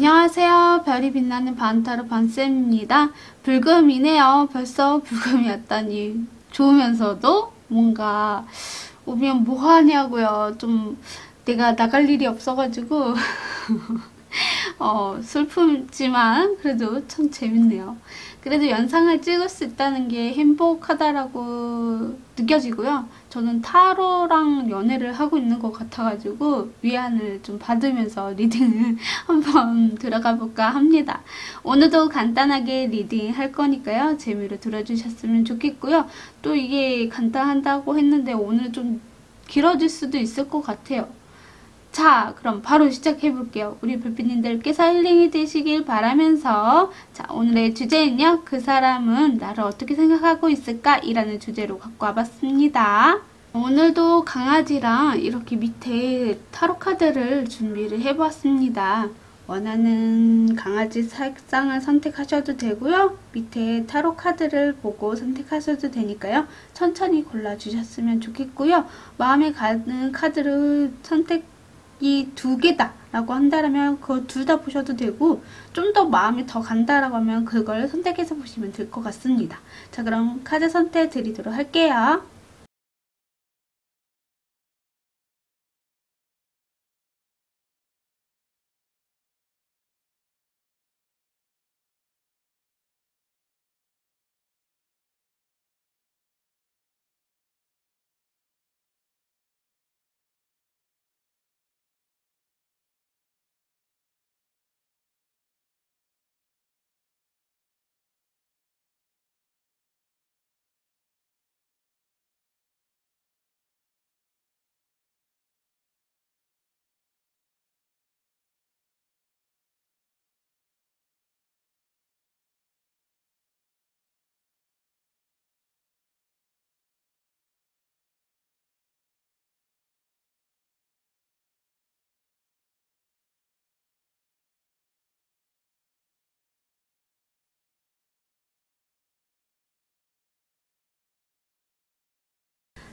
안녕하세요. 별이 빛나는 반타로 반쌤입니다. 불금이네요. 벌써 불금이었다니 좋으면서도 뭔가 오면 뭐 하냐고요. 좀 내가 나갈 일이 없어가지고 슬프지만 그래도 참 재밌네요. 그래도 영상을 찍을 수 있다는 게 행복하다라고 느껴지고요. 저는 타로랑 연애를 하고 있는 것 같아가지고 위안을 좀 받으면서 리딩을 한번 들어가 볼까 합니다. 오늘도 간단하게 리딩 할 거니까요. 재미로 들어주셨으면 좋겠고요. 또 이게 간단하다고 했는데 오늘 좀 길어질 수도 있을 것 같아요. 자, 그럼 바로 시작해 볼게요. 우리 불빛님들께서 힐링이 되시길 바라면서, 자, 오늘의 주제는요, 그 사람은 나를 어떻게 생각하고 있을까? 이라는 주제로 갖고 와봤습니다. 오늘도 강아지랑 이렇게 밑에 타로 카드를 준비를 해보았습니다. 원하는 강아지 색상을 선택하셔도 되고요. 밑에 타로 카드를 보고 선택하셔도 되니까요. 천천히 골라주셨으면 좋겠고요. 마음에 가는 카드를 이 두 개다 라고 한다면 그거 둘 다 보셔도 되고, 좀 더 마음이 더 간다라고 하면 그걸 선택해서 보시면 될 것 같습니다. 자, 그럼 카드 선택 드리도록 할게요.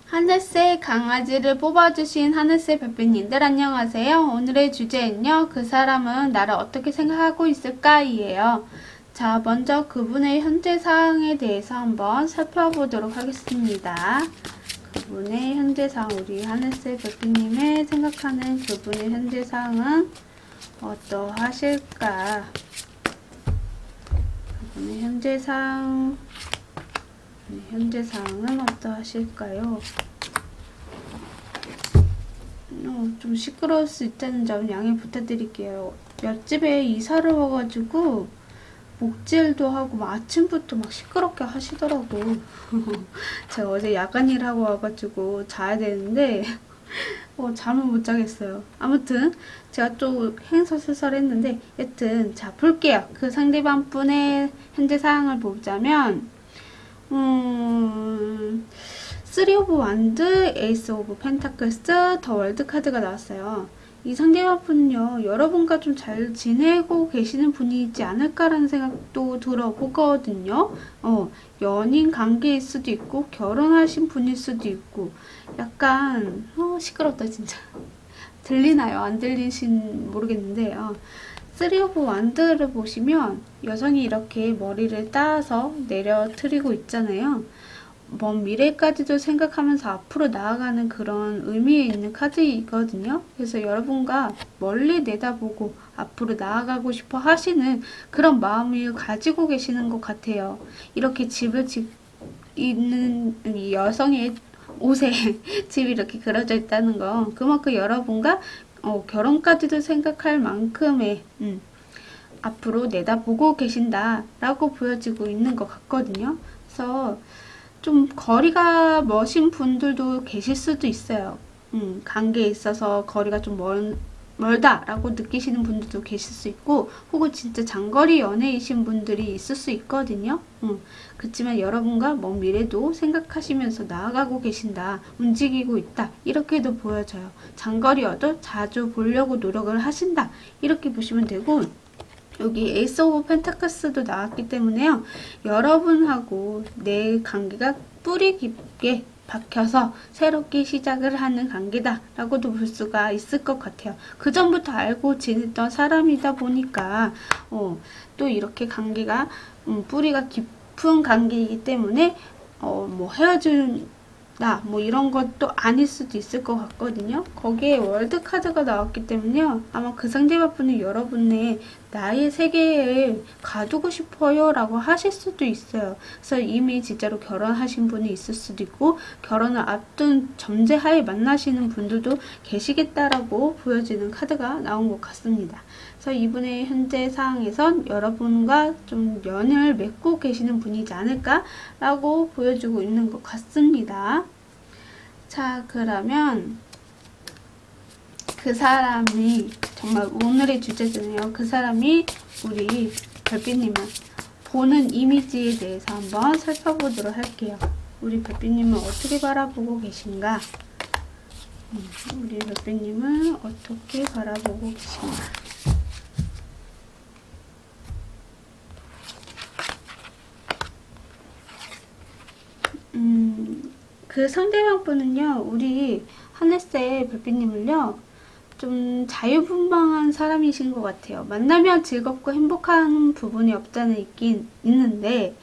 하늘색 강아지를 뽑아주신 하늘색 별빛님들 안녕하세요. 오늘의 주제는요, 그 사람은 나를 어떻게 생각하고 있을까? 이에요. 자, 먼저 그분의 현재 상황에 대해서 한번 살펴보도록 하겠습니다. 그분의 현재 상황, 우리 하늘색 별빛님의 생각하는 그분의 현재 상황은 어떠하실까? 그분의 현재 상황은 어떠하실까요? 좀 시끄러울 수 있다는 점 양해 부탁드릴게요. 옆집에 이사를 와가지고 목질도 하고 아침부터 막 시끄럽게 하시더라고. 제가 어제 야간 일하고 와가지고 자야 되는데 잠을 못 자겠어요. 아무튼 제가 좀 행설설설했는데 여튼 자 볼게요. 그 상대방 분의 현재 상황을 보자면 쓰리 오브 완드, 에이스 오브 펜타클스, 더 월드 카드가 나왔어요. 이 상대방 분은요, 여러분과 좀 잘 지내고 계시는 분이지 않을까라는 생각도 들어보거든요. 연인 관계일 수도 있고, 결혼하신 분일 수도 있고, 약간, 시끄럽다, 진짜. 들리나요? 안 들리신 모르겠는데요. 쓰리 오브 완드를 보시면 여성이 이렇게 머리를 따서 내려트리고 있잖아요. 먼 미래까지도 생각하면서 앞으로 나아가는 그런 의미에 있는 카드이거든요. 그래서 여러분과 멀리 내다보고 앞으로 나아가고 싶어 하시는 그런 마음을 가지고 계시는 것 같아요. 이렇게 집을 있는 이 여성의 옷에 집이 이렇게 그려져 있다는 건 그만큼 여러분과 결혼까지도 생각할 만큼의 앞으로 내다보고 계신다라고 보여지고 있는 것 같거든요. 그래서 좀 거리가 머신 분들도 계실 수도 있어요. 관계에 있어서 거리가 좀 멀다라고 느끼시는 분들도 계실 수 있고, 혹은 진짜 장거리 연애이신 분들이 있을 수 있거든요. 그렇지만 여러분과 먼 미래도 생각하시면서 나아가고 계신다, 움직이고 있다, 이렇게도 보여져요. 장거리여도 자주 보려고 노력을 하신다, 이렇게 보시면 되고, 여기 에이스 오브 펜타클스도 나왔기 때문에요. 여러분하고 내 관계가 뿌리 깊게 박혀서 새롭게 시작을 하는 관계다 라고도 볼 수가 있을 것 같아요. 그 전부터 알고 지냈던 사람이다 보니까 또 이렇게 관계가 뿌리가 깊은 관계이기 때문에 뭐 헤어진다 뭐 이런 것도 아닐 수도 있을 것 같거든요. 거기에 월드 카드가 나왔기 때문에요. 아마 그 상대방분이 여러분의 나의 세계에 가두고 싶어요 라고 하실 수도 있어요. 그래서 이미 진짜로 결혼하신 분이 있을 수도 있고 결혼을 앞둔 전제하에 만나시는 분들도 계시겠다라고 보여지는 카드가 나온 것 같습니다. 그래서 이분의 현재 상황에선 여러분과 좀 연을 맺고 계시는 분이지 않을까 라고 보여주고 있는 것 같습니다. 자, 그러면 그 사람이 정말 오늘의 주제잖아요. 그 사람이 우리 별빛님을 보는 이미지에 대해서 한번 살펴보도록 할게요. 우리 별빛님은 어떻게 바라보고 계신가? 우리 별빛님은 어떻게 바라보고 계신가? 그 상대방 분은요, 우리 하늘색 별빛님을요, 좀 자유분방한 사람이신 것 같아요. 만나면 즐겁고 행복한 부분이 없잖아 있긴 있는데,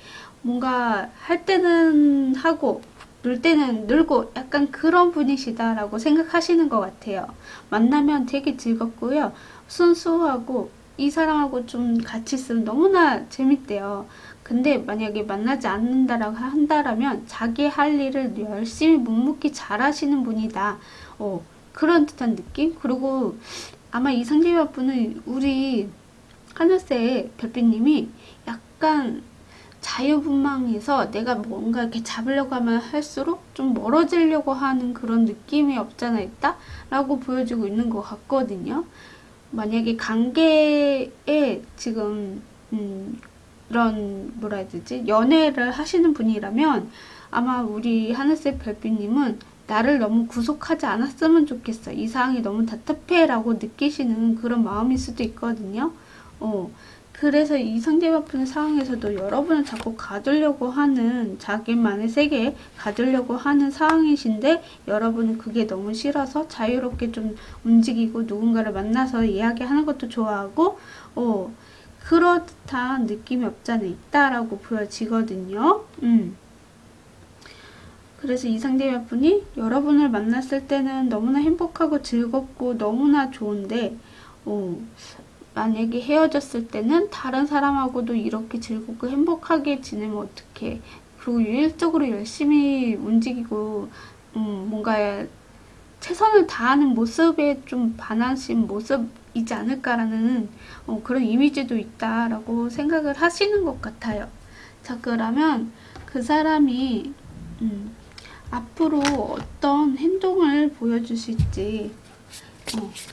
뭔가 할 때는 하고, 놀 때는 놀고, 약간 그런 분이시다라고 생각하시는 것 같아요. 만나면 되게 즐겁고요, 순수하고, 이 사람하고 좀 같이 있으면 너무나 재밌대요. 근데 만약에 만나지 않는다라고 한다라면 자기 할 일을 열심히 묵묵히 잘하시는 분이다. 그런 듯한 느낌? 그리고 아마 이 상대방 분은 우리 하늘색 별빛님이 약간 자유분방해서 내가 뭔가 이렇게 잡으려고 하면 할수록 좀 멀어지려고 하는 그런 느낌이 없잖아 있다? 라고 보여주고 있는 것 같거든요. 만약에 관계에 지금 이런 뭐라 해야 되지? 연애를 하시는 분이라면 아마 우리 하늘색 별빛님은 나를 너무 구속하지 않았으면 좋겠어. 이 상황이 너무 답답해 라고 느끼시는 그런 마음일 수도 있거든요. 그래서 이 상대방 분의 상황에서도 여러분을 자꾸 가두려고 하는 자기만의 세계에 가두려고 하는 상황이신데 여러분은 그게 너무 싫어서 자유롭게 좀 움직이고 누군가를 만나서 이야기하는 것도 좋아하고 그렇듯한 느낌이 없잖아 있다라고 보여지거든요. 그래서 이 상대방 분이 여러분을 만났을 때는 너무나 행복하고 즐겁고 너무나 좋은데 만약에 헤어졌을 때는 다른 사람하고도 이렇게 즐겁고 행복하게 지내면 어떡해. 그리고 일적으로 열심히 움직이고 뭔가 최선을 다하는 모습에 좀 반하신 모습이지 않을까라는 그런 이미지도 있다라고 생각을 하시는 것 같아요. 자, 그러면 그 사람이 앞으로 어떤 행동을 보여주실지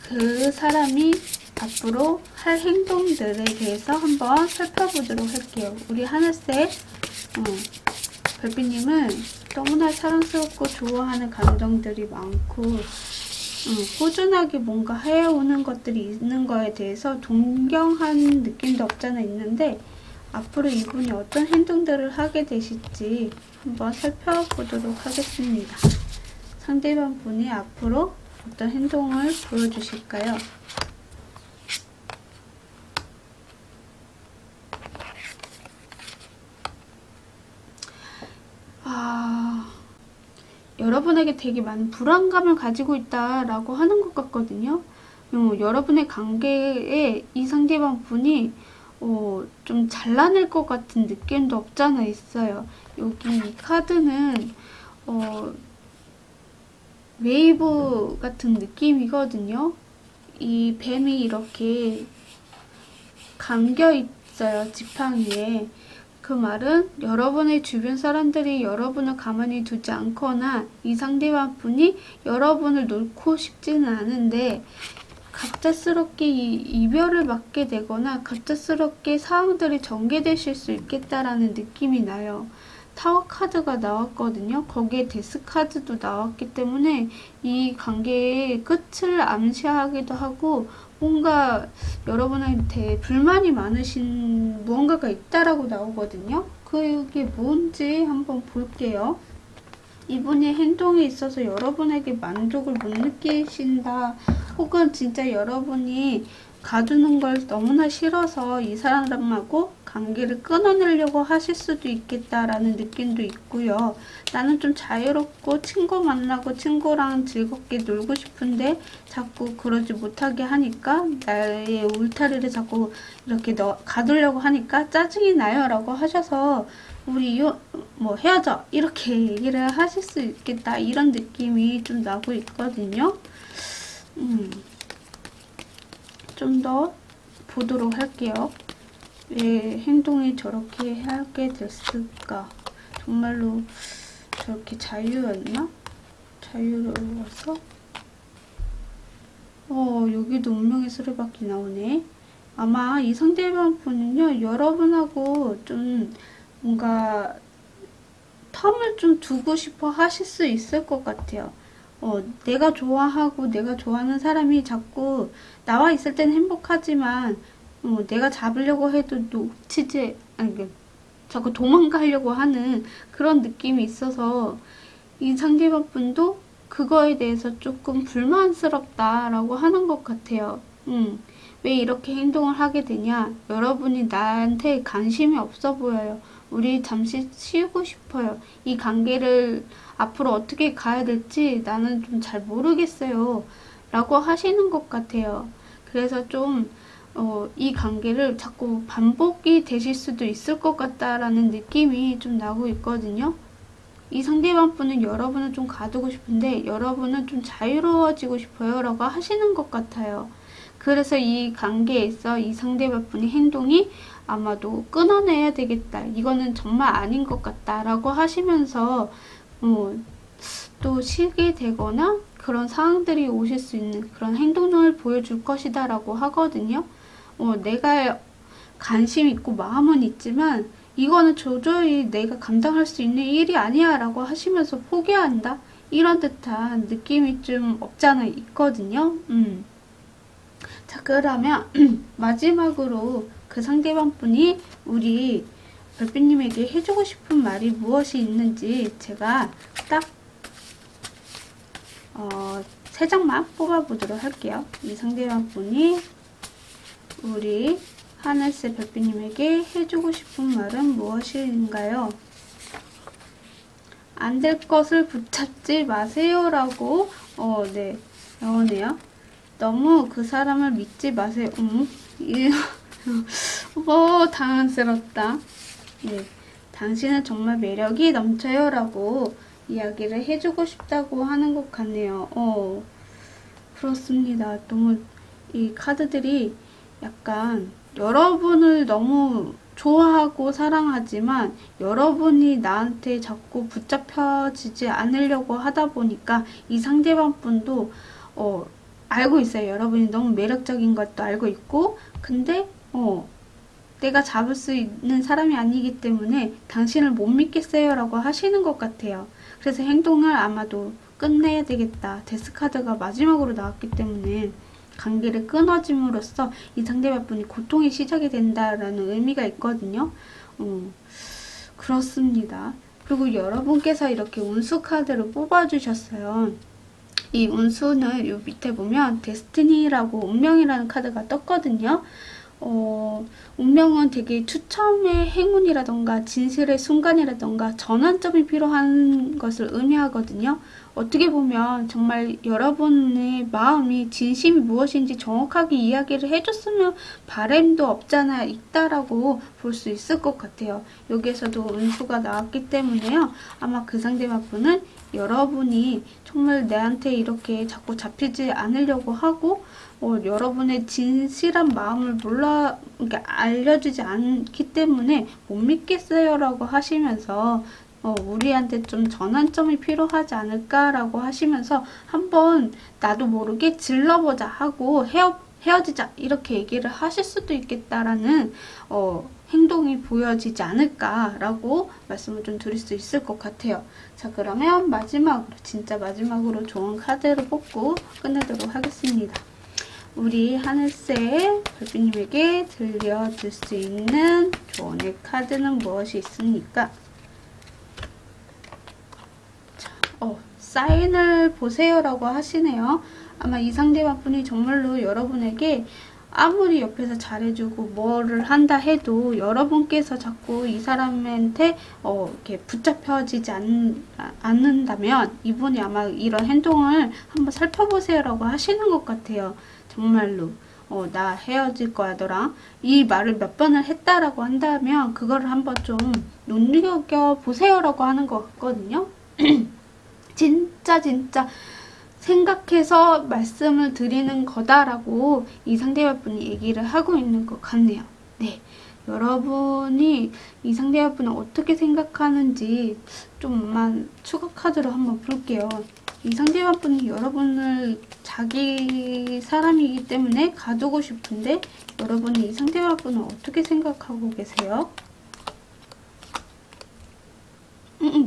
그 사람이 앞으로 할 행동들에 대해서 한번 살펴보도록 할게요. 우리 하늘색 별빛님은 너무나 사랑스럽고 좋아하는 감정들이 많고 꾸준하게 뭔가 해오는 것들이 있는 거에 대해서 존경하는 느낌도 없잖아 있는데 앞으로 이분이 어떤 행동들을 하게 되실지 한번 살펴보도록 하겠습니다. 상대방 분이 앞으로 어떤 행동을 보여주실까요? 여러분에게 되게 많은 불안감을 가지고 있다라고 하는 것 같거든요. 여러분의 관계에 이 상대방 분이 좀 잘라낼 것 같은 느낌도 없잖아 있어요. 여기 이 카드는 웨이브 같은 느낌이거든요. 이 뱀이 이렇게 감겨 있어요. 지팡이에. 그 말은 여러분의 주변 사람들이 여러분을 가만히 두지 않거나 이 상대방 분이 여러분을 놓고 싶지는 않은데 갑작스럽게 이별을 맞게 되거나 갑작스럽게 상황들이 전개되실 수 있겠다라는 느낌이 나요. 타워 카드가 나왔거든요. 거기에 데스 카드도 나왔기 때문에 이 관계의 끝을 암시하기도 하고 뭔가 여러분한테 불만이 많으신 무언가가 있다라고 나오거든요. 그게 뭔지 한번 볼게요. 이분의 행동에 있어서 여러분에게 만족을 못 느끼신다. 혹은 진짜 여러분이 가두는 걸 너무나 싫어서 이 사람하고 관계를 끊어내려고 하실 수도 있겠다라는 느낌도 있고요. 나는 좀 자유롭고 친구 만나고 친구랑 즐겁게 놀고 싶은데 자꾸 그러지 못하게 하니까 나의 울타리를 자꾸 이렇게 가두려고 하니까 짜증이 나요 라고 하셔서 우리 뭐 헤어져 이렇게 얘기를 하실 수 있겠다 이런 느낌이 좀 나고 있거든요. 좀 더 보도록 할게요. 왜 행동이 저렇게 하게 됐을까? 정말로 저렇게 자유였나? 자유로워서? 여기도 운명의 수레바퀴 나오네. 아마 이 상대방 분은요, 여러분하고 좀 뭔가 텀을 좀 두고 싶어 하실 수 있을 것 같아요. 내가 좋아하고 내가 좋아하는 사람이 자꾸 나와 있을 땐 행복하지만 내가 잡으려고 해도 자꾸 도망가려고 하는 그런 느낌이 있어서 이 상대방 분도 그거에 대해서 조금 불만스럽다라고 하는 것 같아요. 왜 이렇게 행동을 하게 되냐? 여러분이 나한테 관심이 없어 보여요. 우리 잠시 쉬고 싶어요. 이 관계를 앞으로 어떻게 가야 될지 나는 좀 잘 모르겠어요. 라고 하시는 것 같아요. 그래서 좀 이 관계를 자꾸 반복이 되실 수도 있을 것 같다라는 느낌이 좀 나고 있거든요. 이 상대방 분은 여러분을 좀 가두고 싶은데 여러분은 좀 자유로워지고 싶어요 라고 하시는 것 같아요. 그래서 이 관계에서 이 상대방 분의 행동이 아마도 끊어내야 되겠다. 이거는 정말 아닌 것 같다 라고 하시면서 또 쉬게 되거나 그런 상황들이 오실 수 있는 그런 행동을 보여줄 것이다 라고 하거든요. 내가 관심 있고 마음은 있지만 이거는 도저히 내가 감당할 수 있는 일이 아니야 라고 하시면서 포기한다. 이런 듯한 느낌이 좀 없잖아 있거든요. 자, 그러면 마지막으로 그 상대방 분이 우리 별빛님에게 해주고 싶은 말이 무엇이 있는지 제가 딱 3장만 뽑아보도록 할게요. 이 상대방 분이 우리 하늘색 별빛님에게 해주고 싶은 말은 무엇인가요? 안 될 것을 붙잡지 마세요 라고 네 나오네요. 너무 그 사람을 믿지 마세요. 당황스럽다. 네, 당신은 정말 매력이 넘쳐요 라고 이야기를 해주고 싶다고 하는 것 같네요. 그렇습니다. 너무 이 카드들이 약간 여러분을 너무 좋아하고 사랑하지만 여러분이 나한테 자꾸 붙잡혀지지 않으려고 하다 보니까 이 상대방 분도 알고 있어요. 여러분이 너무 매력적인 것도 알고 있고 근데 내가 잡을 수 있는 사람이 아니기 때문에 당신을 못 믿겠어요 라고 하시는 것 같아요. 그래서 행동을 아마도 끝내야 되겠다. 데스카드가 마지막으로 나왔기 때문에 관계를 끊어짐으로써 이 상대방 분이 고통이 시작이 된다라는 의미가 있거든요. 그렇습니다. 그리고 여러분께서 이렇게 운수 카드를 뽑아주셨어요. 이 운수는 요 밑에 보면 데스티니라고 운명이라는 카드가 떴거든요. 운명은 되게 추첨의 행운이라던가 진실의 순간이라던가 전환점이 필요한 것을 의미하거든요. 어떻게 보면 정말 여러분의 마음이 진심이 무엇인지 정확하게 이야기를 해줬으면 바램도 없잖아 있다라고 볼 수 있을 것 같아요. 여기에서도 운수가 나왔기 때문에요. 아마 그 상대방 분은 여러분이 정말 내한테 이렇게 자꾸 잡히지 않으려고 하고 여러분의 진실한 마음을 그러니까 알려주지 않기 때문에 못 믿겠어요 라고 하시면서 우리한테 좀 전환점이 필요하지 않을까라고 하시면서 한번 나도 모르게 질러보자 하고 헤어지자 이렇게 얘기를 하실 수도 있겠다라는 행동이 보여지지 않을까라고 말씀을 좀 드릴 수 있을 것 같아요. 자, 그러면 마지막으로 진짜 마지막으로 좋은 카드를 뽑고 끝내도록 하겠습니다. 우리 하늘색 별빛님에게 들려줄 수 있는 조언의 카드는 무엇이 있습니까? 자, 사인을 보세요라고 하시네요. 아마 이 상대방분이 정말로 여러분에게 아무리 옆에서 잘해주고 뭐를 한다 해도 여러분께서 자꾸 이 사람한테 이렇게 붙잡혀지지 않는다면 이분이 아마 이런 행동을 한번 살펴보세요라고 하시는 것 같아요. 정말로. 나 헤어질 거야 너랑 이 말을 몇 번을 했다라고 한다면 그거를 한번 좀 눈여겨보세요라고 하는 것 같거든요. 진짜 생각해서 말씀을 드리는 거다라고 이 상대방분이 얘기를 하고 있는 것 같네요. 네, 여러분이 이 상대방분을 어떻게 생각하는지 좀만 추가 카드로 한번 볼게요. 이 상대방분이 여러분을 자기 사람이기 때문에 가두고 싶은데 여러분이 이 상대방분을 어떻게 생각하고 계세요?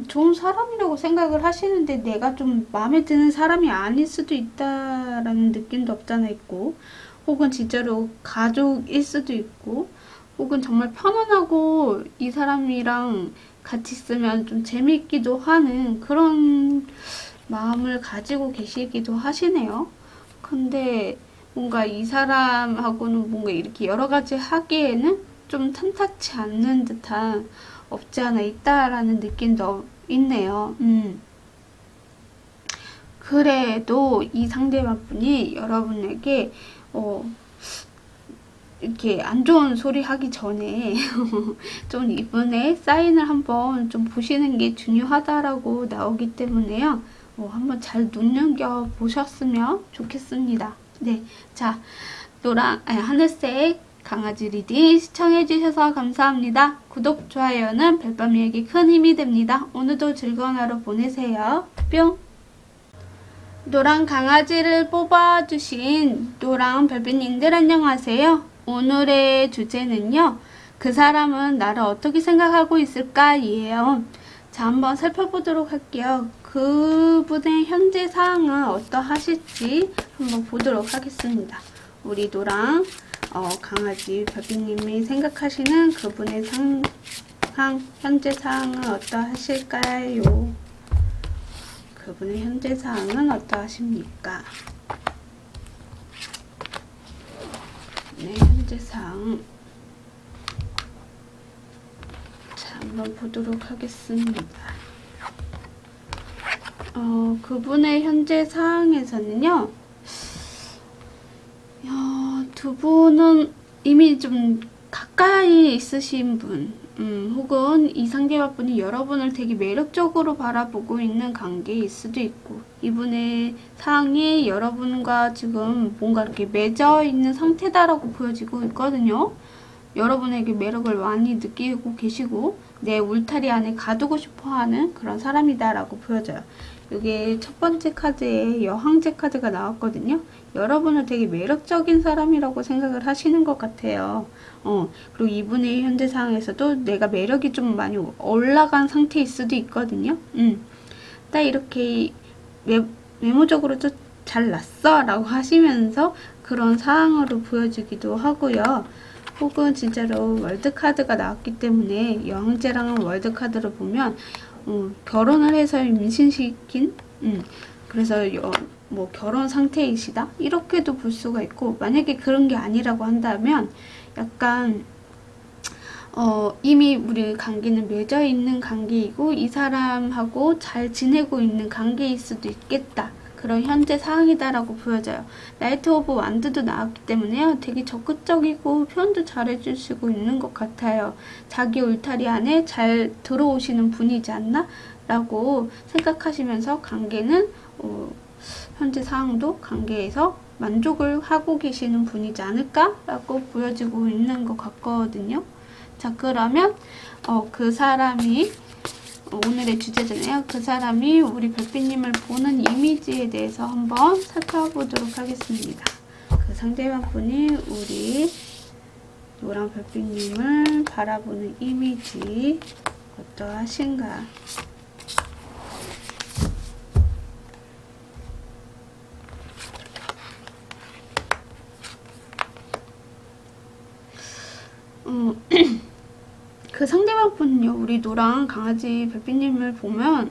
좋은 사람이라고 생각을 하시는데 내가 좀 마음에 드는 사람이 아닐 수도 있다라는 느낌도 없잖아 있고, 혹은 진짜로 가족일 수도 있고, 혹은 정말 편안하고 이 사람이랑 같이 있으면 좀 재밌기도 하는 그런 마음을 가지고 계시기도 하시네요. 근데 뭔가 이 사람하고는 뭔가 이렇게 여러 가지 하기에는 좀 탐탁치 않는 듯한, 없지 않아 있다라는 느낌도 있네요. 그래도 이 상대방분이 여러분에게 이렇게 안 좋은 소리 하기 전에 좀 이분의 사인을 한번 좀 보시는 게 중요하다라고 나오기 때문에요. 한번 잘 눈여겨보셨으면 좋겠습니다. 네, 자, 하늘색 강아지 리딩 시청해주셔서 감사합니다. 구독, 좋아요는 별밤이에게 큰 힘이 됩니다. 오늘도 즐거운 하루 보내세요. 뿅! 노랑 강아지를 뽑아주신 노랑 별빛님들 안녕하세요. 오늘의 주제는요, 그 사람은 나를 어떻게 생각하고 있을까? 이에요. 자, 한번 살펴보도록 할게요. 그분의 현재 상황은 어떠하실지 한번 보도록 하겠습니다. 우리 노랑 강아지 별빛님이 생각하시는 그분의 현재 상황은 어떠하실까요? 그분의 현재 상황은 어떠하십니까? 네, 현재 상황. 자, 한번 보도록 하겠습니다. 그분의 현재 상황에서는요, 두 분은 이미 좀 가까이 있으신 분, 혹은 이 상대방분이 여러분을 되게 매력적으로 바라보고 있는 관계일 수도 있고, 이분의 상황이 여러분과 지금 뭔가 이렇게 맺어 있는 상태다라고 보여지고 있거든요. 여러분에게 매력을 많이 느끼고 계시고 내 울타리 안에 가두고 싶어하는 그런 사람이다라고 보여져요. 이게 첫 번째 카드에 여왕제 카드가 나왔거든요. 여러분을 되게 매력적인 사람이라고 생각을 하시는 것 같아요. 그리고 이분의 현재 상황에서도 내가 매력이 좀 많이 올라간 상태일 수도 있거든요. 딱 이렇게 외모적으로 좀 잘났어 라고 하시면서 그런 상황으로 보여지기도 하고요. 혹은 진짜로 월드카드가 나왔기 때문에 여왕제랑은 월드카드를 보면 결혼을 해서 임신시킨 그래서 뭐 결혼 상태이시다 이렇게도 볼 수가 있고, 만약에 그런 게 아니라고 한다면 약간 이미 우리 관계는 맺어 있는 관계이고 이 사람하고 잘 지내고 있는 관계일 수도 있겠다, 그런 현재 상황이다라고 보여져요. 나이트 오브 완드도 나왔기 때문에요. 되게 적극적이고 표현도 잘해주시고 있는 것 같아요. 자기 울타리 안에 잘 들어오시는 분이지 않나? 라고 생각하시면서 관계는 현재 상황도 관계에서 만족을 하고 계시는 분이지 않을까? 라고 보여지고 있는 것 같거든요. 자, 그러면 그 사람이 오늘의 주제잖아요. 그 사람이 우리 별빛님을 보는 이미지에 대해서 한번 살펴보도록 하겠습니다. 그 상대방 분이 우리 노랑 별빛님을 바라보는 이미지 어떠하신가? 그 상대방 분은요, 우리 노랑 강아지 별빛님을 보면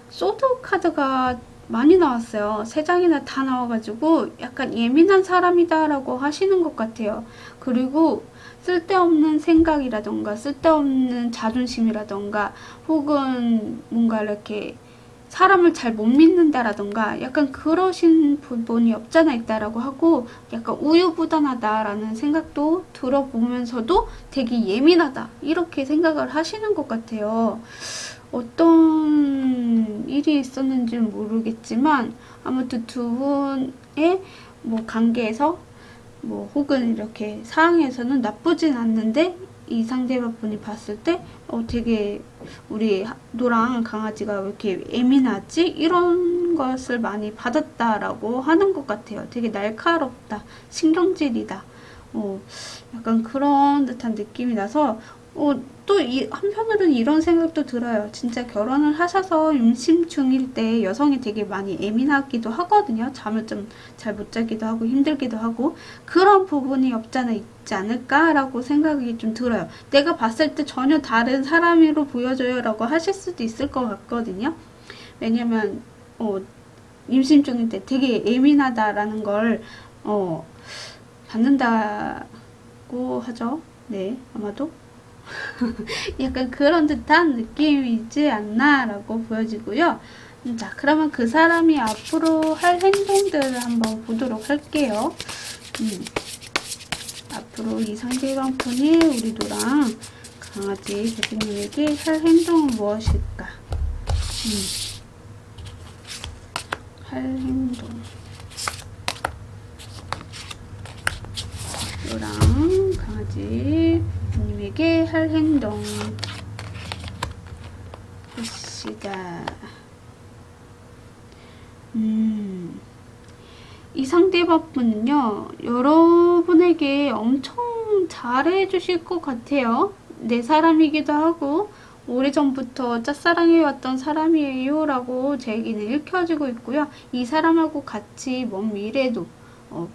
소드 카드가 많이 나왔어요. 3장이나 다 나와가지고 약간 예민한 사람이다라고 하시는 것 같아요. 그리고 쓸데없는 생각이라던가 쓸데없는 자존심이라던가 혹은 뭔가 이렇게 사람을 잘 못 믿는다라던가 약간 그러신 부분이 없잖아 있다라고 하고 약간 우유부단하다라는 생각도 들어보면서도 되게 예민하다 이렇게 생각을 하시는 것 같아요. 어떤 일이 있었는지는 모르겠지만 아무튼 두 분의 뭐 관계에서 뭐 혹은 이렇게 상황에서는 나쁘진 않는데 이 상대방분이 봤을 때 되게 우리 노랑 강아지가 왜 이렇게 예민하지? 이런 것을 많이 받았다라고 하는 것 같아요. 되게 날카롭다, 신경질이다. 약간 그런 듯한 느낌이 나서 또 한편으로는 이런 생각도 들어요. 진짜 결혼을 하셔서 임신 중일 때 여성이 되게 많이 예민하기도 하거든요. 잠을 좀 잘 못 자기도 하고 힘들기도 하고 그런 부분이 없잖아 있지 않을까라고 생각이 좀 들어요. 내가 봤을 때 전혀 다른 사람으로 보여져요 라고 하실 수도 있을 것 같거든요. 왜냐면 임신 중일 때 되게 예민하다라는 걸 받는다고 하죠. 네, 아마도 약간 그런 듯한 느낌이지 않나 라고 보여지고요. 자, 그러면 그 사람이 앞으로 할 행동들을 한번 보도록 할게요. 앞으로 이 상대방 분이 우리 노랑 강아지 대표님에게 할 행동은 무엇일까? 할 행동 노랑 강아지 님에게 할 행동 봅시다. 이 상대방분은요 여러분에게 엄청 잘해 주실 것 같아요. 내 사람이기도 하고 오래전부터 짝사랑해왔던 사람이에요 라고 제 얘기는 읽혀지고 있고요. 이 사람하고 같이 먼 미래도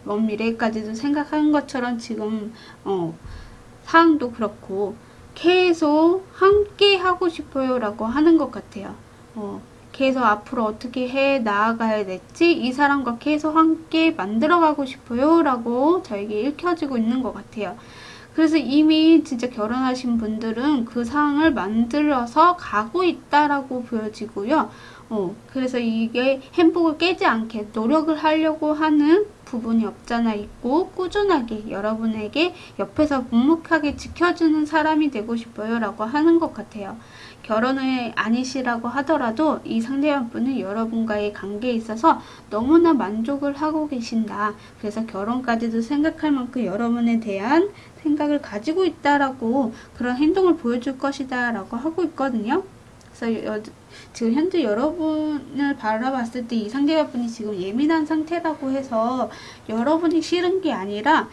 먼 미래까지도 생각하는 것처럼 지금 상황도 그렇고 계속 함께 하고 싶어요 라고 하는 것 같아요. 계속 앞으로 어떻게 해 나아가야 될지 이 사람과 계속 함께 만들어가고 싶어요 라고 저에게 읽혀지고 있는 것 같아요. 그래서 이미 진짜 결혼하신 분들은 그 상황을 만들어서 가고 있다라고 보여지고요. 그래서 이게 행복을 깨지 않게 노력을 하려고 하는 부분이 없잖아 있고 꾸준하게 여러분에게 옆에서 묵묵하게 지켜주는 사람이 되고 싶어요 라고 하는 것 같아요. 결혼을 아니시라고 하더라도 이 상대방 분은 여러분과의 관계에 있어서 너무나 만족을 하고 계신다. 그래서 결혼까지도 생각할 만큼 여러분에 대한 생각을 가지고 있다라고 그런 행동을 보여줄 것이다 라고 하고 있거든요. 그래서 지금 현재 여러분을 바라봤을 때 이 상대방분이 지금 예민한 상태라고 해서 여러분이 싫은 게 아니라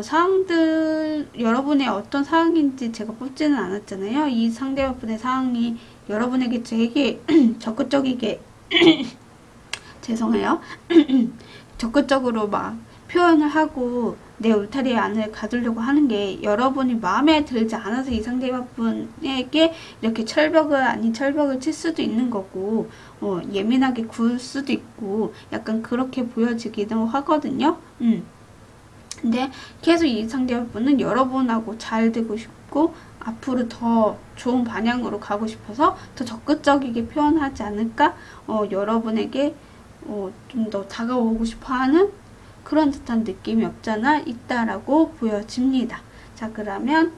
상황들 여러분의 어떤 상황인지 제가 뽑지는 않았잖아요. 이 상대방분의 상황이 여러분에게 되게 적극적이게 죄송해요. 적극적으로 막 표현을 하고 내 울타리 안을 가두려고 하는 게 여러분이 마음에 들지 않아서 이 상대방분에게 이렇게 철벽을 아닌 철벽을 칠 수도 있는 거고 예민하게 굴 수도 있고 약간 그렇게 보여지기도 하거든요. 근데 계속 이 상대방분은 여러분하고 잘 되고 싶고 앞으로 더 좋은 방향으로 가고 싶어서 더 적극적이게 표현하지 않을까? 여러분에게 좀 더 다가오고 싶어하는 그런 듯한 느낌이 없잖아 있다라고 보여집니다. 자, 그러면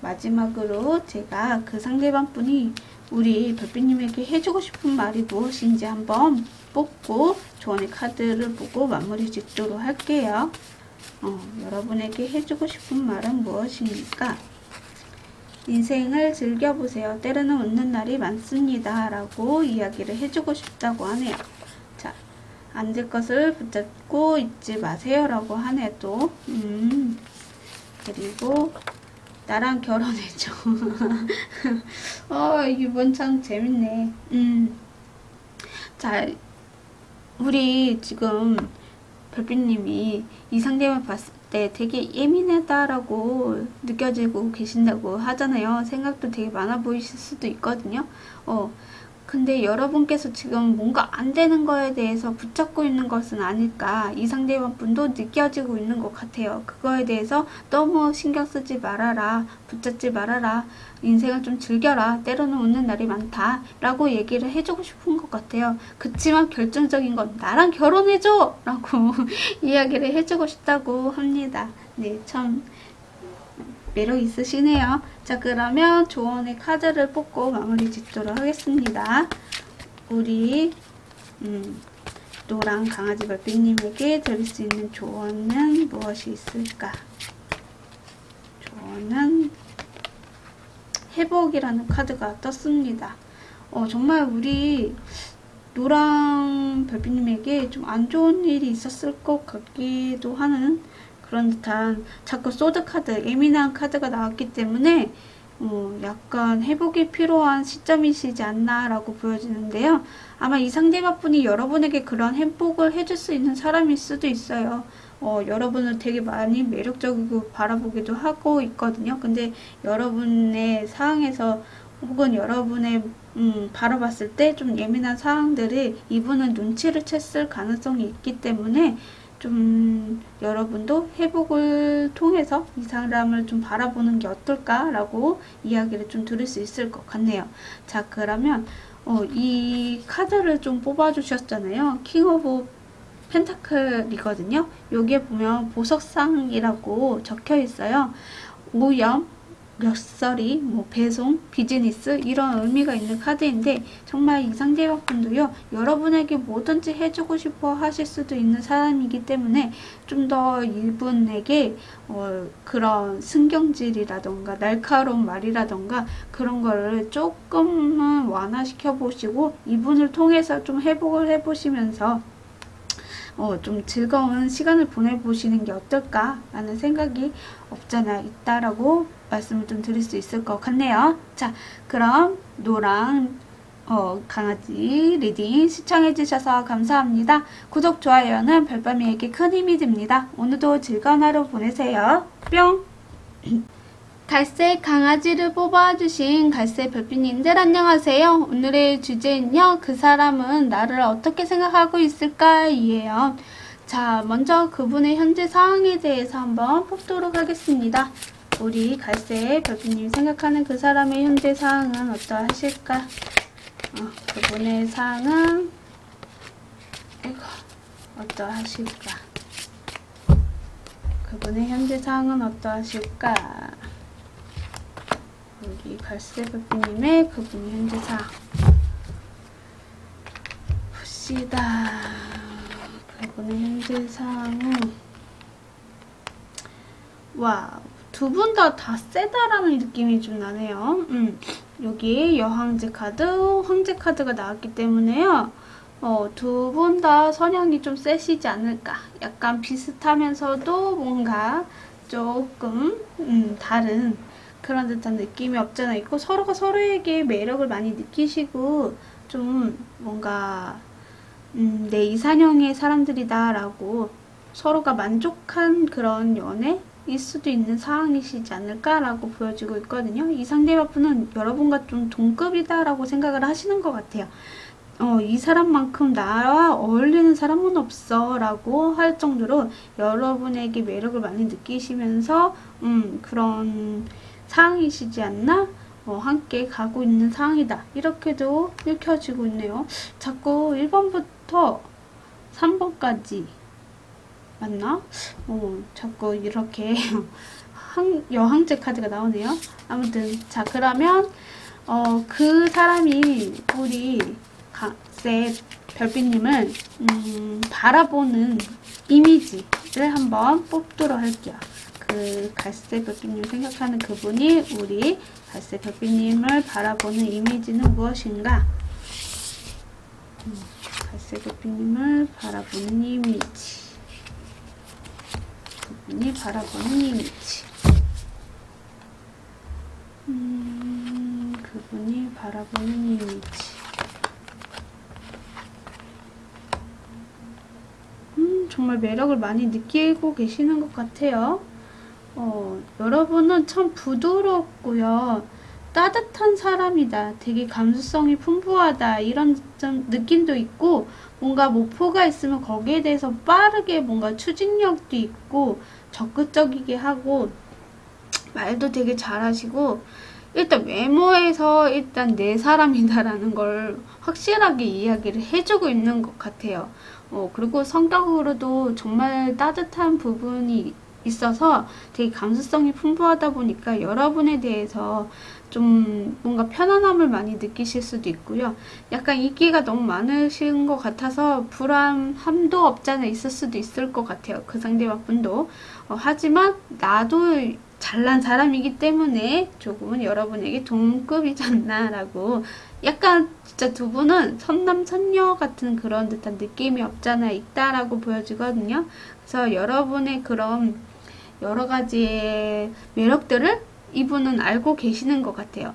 마지막으로 제가 그 상대방 분이 우리 별빛님에게 해주고 싶은 말이 무엇인지 한번 뽑고 조언의 카드를 보고 마무리 짓도록 할게요. 여러분에게 해주고 싶은 말은 무엇입니까? 인생을 즐겨보세요. 때로는 웃는 날이 많습니다. 라고 이야기를 해주고 싶다고 하네요. 자, 안 될 것을 붙잡고 있지 마세요. 라고 하네 또. 그리고 나랑 결혼해줘. 이번 참 재밌네. 자, 우리 지금 별빛님이 이 상대방 봤을 때 되게 예민하다라고 느껴지고 계신다고 하잖아요. 생각도 되게 많아 보이실 수도 있거든요. 근데 여러분께서 지금 뭔가 안 되는 거에 대해서 붙잡고 있는 것은 아닐까, 이 상대방분도 느껴지고 있는 것 같아요. 그거에 대해서 너무 신경 쓰지 말아라, 붙잡지 말아라, 인생을 좀 즐겨라, 때로는 웃는 날이 많다 라고 얘기를 해주고 싶은 것 같아요. 그치만 결정적인 건 나랑 결혼해줘 라고 이야기를 해주고 싶다고 합니다. 네, 참 매력 있으시네요. 자, 그러면 조언의 카드를 뽑고 마무리 짓도록 하겠습니다. 우리 노랑 강아지 별빛님에게 드릴 수 있는 조언은 무엇이 있을까? 조언은 회복이라는 카드가 떴습니다. 정말 우리 노랑 별빛님에게 좀 안 좋은 일이 있었을 것 같기도 하는 그런 듯한, 자꾸 소드 카드, 예민한 카드가 나왔기 때문에 약간 회복이 필요한 시점이시지 않나 라고 보여지는데요. 아마 이 상대방분이 여러분에게 그런 회복을 해줄 수 있는 사람일 수도 있어요. 여러분을 되게 많이 매력적이고 바라보기도 하고 있거든요. 근데 여러분의 상황에서 혹은 여러분의 바라봤을 때 좀 예민한 사항들을 이분은 눈치를 챘을 가능성이 있기 때문에 좀 여러분도 회복을 통해서 이 사람을 좀 바라보는 게 어떨까라고 이야기를 좀 들을 수 있을 것 같네요. 자, 그러면 이 카드를 좀 뽑아주셨잖아요. 킹 오브 펜타클이거든요. 여기에 보면 보석상이라고 적혀 있어요. 오염, 멱살이, 뭐 배송, 비즈니스 이런 의미가 있는 카드인데, 정말 이 상대방분도요, 여러분에게 뭐든지 해주고 싶어 하실 수도 있는 사람이기 때문에 좀 더 이분에게 그런 신경질이라던가 날카로운 말이라던가 그런 거를 조금은 완화시켜 보시고 이분을 통해서 좀 회복을 해보시면서 좀 즐거운 시간을 보내보시는 게 어떨까라는 생각이 없잖아 있다라고 말씀을 좀 드릴 수 있을 것 같네요. 자, 그럼 노랑 강아지 리딩 시청해주셔서 감사합니다. 구독, 좋아요는 별밤이에게 큰 힘이 됩니다. 오늘도 즐거운 하루 보내세요. 뿅! 갈색 강아지를 뽑아주신 갈색 별빛님들 안녕하세요. 오늘의 주제는요, 그 사람은 나를 어떻게 생각하고 있을까 이에요. 자, 먼저 그분의 현재 상황에 대해서 한번 뽑도록 하겠습니다. 우리 갈색 별빛님이 생각하는 그 사람의 현재 상황은 어떠하실까? 그분의 상황은 어떠하실까? 그분의 현재 상황은 어떠하실까? 여기 갈색 별빛님의 그분의 현재 상황 봅시다. 그분의 현재 상황은 와우, 두 분 다 세다라는 느낌이 좀 나네요. 여기 여왕제 카드, 황제 카드가 나왔기 때문에요. 두 분 다 성향이 좀 세시지 않을까. 약간 비슷하면서도 뭔가 조금 다른 그런 듯한 느낌이 없잖아 있고, 서로가 서로에게 매력을 많이 느끼시고 좀 뭔가 내 이상형의 사람들이다 라고 서로가 만족한 그런 연애일 수도 있는 상황이시지 않을까 라고 보여지고 있거든요. 이 상대방분은 여러분과 좀 동급이다 라고 생각을 하시는 것 같아요. 이 사람만큼 나와 어울리는 사람은 없어 라고 할 정도로 여러분에게 매력을 많이 느끼시면서 그런 상황이시지 않나? 함께 가고 있는 상황이다. 이렇게도 읽혀지고 있네요. 자꾸 1번부터 3번까지 맞나? 자꾸 이렇게 여왕제 카드가 나오네요. 아무튼 자, 그러면 그 사람이 우리 갈색 별빛님을 바라보는 이미지를 한번 뽑도록 할게요. 그 갈색 별빛님 생각하는 그분이 우리 갈색 별빛님을 바라보는 이미지는 무엇인가? 갈색 별빛님을 바라보는 이미지, 그분이 바라보는 이미지, 그분이 바라보는 이미지. 정말 매력을 많이 느끼고 계시는 것 같아요. 여러분은 참 부드럽고요. 따뜻한 사람이다, 되게 감수성이 풍부하다, 이런 좀 느낌도 있고, 뭔가 목표가 있으면 거기에 대해서 빠르게 뭔가 추진력도 있고 적극적이게 하고 말도 되게 잘하시고, 일단 외모에서 일단 내 사람이다라는 걸 확실하게 이야기를 해주고 있는 것 같아요. 그리고 성격으로도 정말 따뜻한 부분이 있어서 되게 감수성이 풍부하다 보니까 여러분에 대해서 좀 뭔가 편안함을 많이 느끼실 수도 있고요. 약간 인기가 너무 많으신 것 같아서 불안함도 없잖아 있을 수도 있을 것 같아요. 그 상대방 분도. 하지만 나도 잘난 사람이기 때문에 조금은 여러분에게 동급이지 않나라고, 약간 진짜 두 분은 선남선녀 같은 그런 듯한 느낌이 없잖아 있다라고 보여지거든요. 그래서 여러분의 그런 여러 가지의 매력들을 이분은 알고 계시는 것 같아요.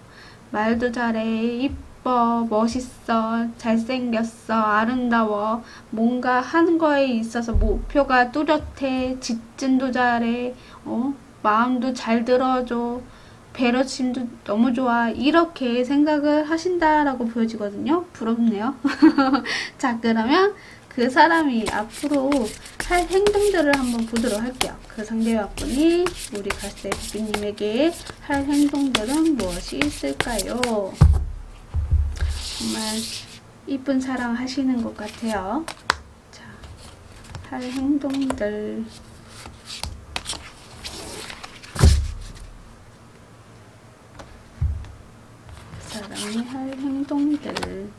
말도 잘해, 이뻐, 멋있어, 잘생겼어, 아름다워, 뭔가 하는 거에 있어서 목표가 뚜렷해, 직진도 잘해, 마음도 잘 들어줘, 배려심도 너무 좋아, 이렇게 생각을 하신다라고 보여지거든요. 부럽네요. 자, 그러면 그 사람이 앞으로 할 행동들을 한번 보도록 할게요. 그 상대방분이 우리 갈색 비비님에게 할 행동들은 무엇이 있을까요? 정말 이쁜 사랑 하시는 것 같아요. 자, 할 행동들. 그 사람이 할 행동들.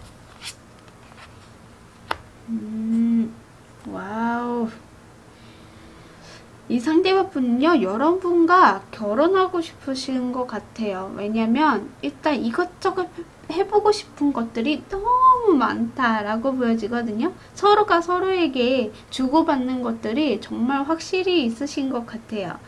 와우. 이 상대방분은요, 여러분과 결혼하고 싶으신 것 같아요. 왜냐면 일단 이것저것 해보고 싶은 것들이 너무 많다라고 보여지거든요. 서로가 서로에게 주고받는 것들이 정말 확실히 있으신 것 같아요.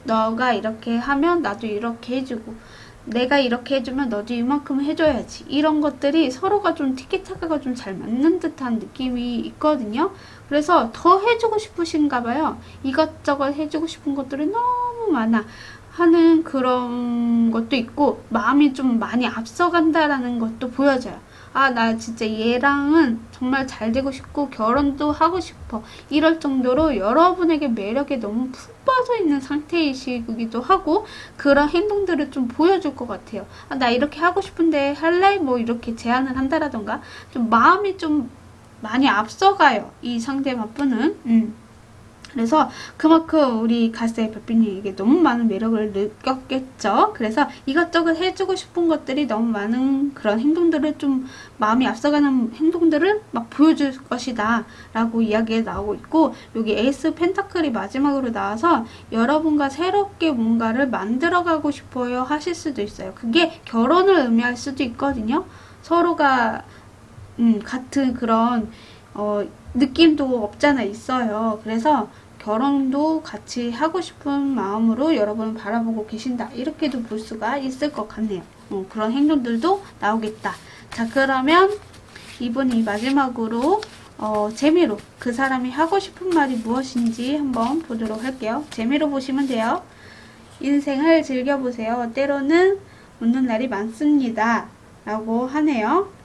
너가 이렇게 하면 나도 이렇게 해주고, 내가 이렇게 해주면 너도 이만큼 해줘야지, 이런 것들이 서로가 좀 티키타카가 좀 잘 맞는 듯한 느낌이 있거든요. 그래서 더 해주고 싶으신가 봐요. 이것저것 해주고 싶은 것들이 너무 많아 하는 그런 것도 있고, 마음이 좀 많이 앞서간다라는 것도 보여져요. 아, 나 진짜 얘랑은 정말 잘 되고 싶고 결혼도 하고 싶어, 이럴 정도로 여러분에게 매력에 너무 푹 빠져 있는 상태이시기도 하고, 그런 행동들을 좀 보여줄 것 같아요. 아, 나 이렇게 하고 싶은데 할래? 뭐 이렇게 제안을 한다라던가, 좀 마음이 좀 많이 앞서가요, 이 상대방 분은. 그래서 그만큼 우리 갈색 별빛님에게 너무 많은 매력을 느꼈겠죠. 그래서 이것저것 해주고 싶은 것들이 너무 많은 그런 행동들을, 좀 마음이 앞서가는 행동들을 막 보여줄 것이다 라고 이야기가 나오고 있고, 여기 에이스 펜타클이 마지막으로 나와서 여러분과 새롭게 뭔가를 만들어가고 싶어요 하실 수도 있어요. 그게 결혼을 의미할 수도 있거든요. 서로가 같은 그런 느낌도 없잖아 있어요. 그래서 결혼도 같이 하고 싶은 마음으로 여러분을 바라보고 계신다, 이렇게도 볼 수가 있을 것 같네요. 그런 행동들도 나오겠다. 자, 그러면 이분이 마지막으로 재미로 그 사람이 하고 싶은 말이 무엇인지 한번 보도록 할게요. 재미로 보시면 돼요. 인생을 즐겨보세요. 때로는 웃는 날이 많습니다 라고 하네요.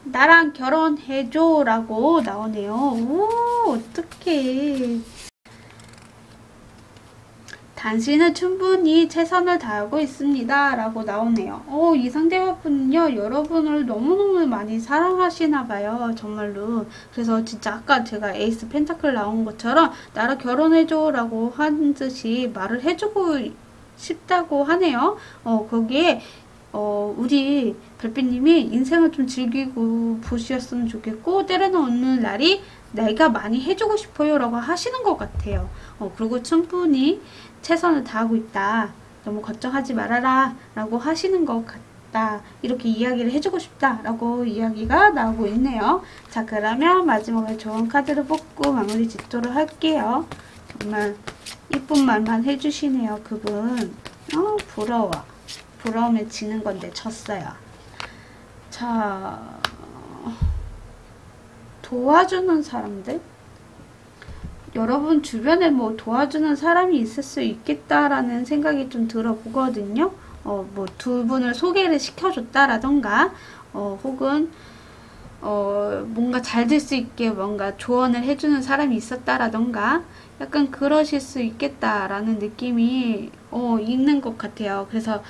나랑 결혼해줘 라고 나오네요. 오, 어떡해. 당신은 충분히 최선을 다하고 있습니다 라고 나오네요. 이 상대분은요, 여러분을 너무너무 많이 사랑하시나봐요. 정말로. 그래서 진짜 아까 제가 에이스 펜타클 나온 것처럼 나랑 결혼해줘 라고 한 듯이 말을 해주고 싶다고 하네요. 거기에 우리 별빛님이 인생을 좀 즐기고 보셨으면 좋겠고, 때로는 오는 날이 내가 많이 해주고 싶어요 라고 하시는 것 같아요. 그리고 충분히 최선을 다하고 있다, 너무 걱정하지 말아라 라고 하시는 것 같다, 이렇게 이야기를 해주고 싶다 라고 이야기가 나오고 있네요. 자, 그러면 마지막에 좋은 카드를 뽑고 마무리 짓도록 할게요. 정말 이쁜 말만 해주시네요, 그분. 부러워. 부러움에 지는 건데 졌어요. 자, 도와주는 사람들? 여러분 주변에 뭐 도와주는 사람이 있을 수 있겠다라는 생각이 좀 들어보거든요. 뭐 두 분을 소개를 시켜줬다라던가, 혹은 뭔가 잘 될 수 있게 뭔가 조언을 해주는 사람이 있었다라던가, 약간 그러실 수 있겠다라는 느낌이 있는 것 같아요. 그래서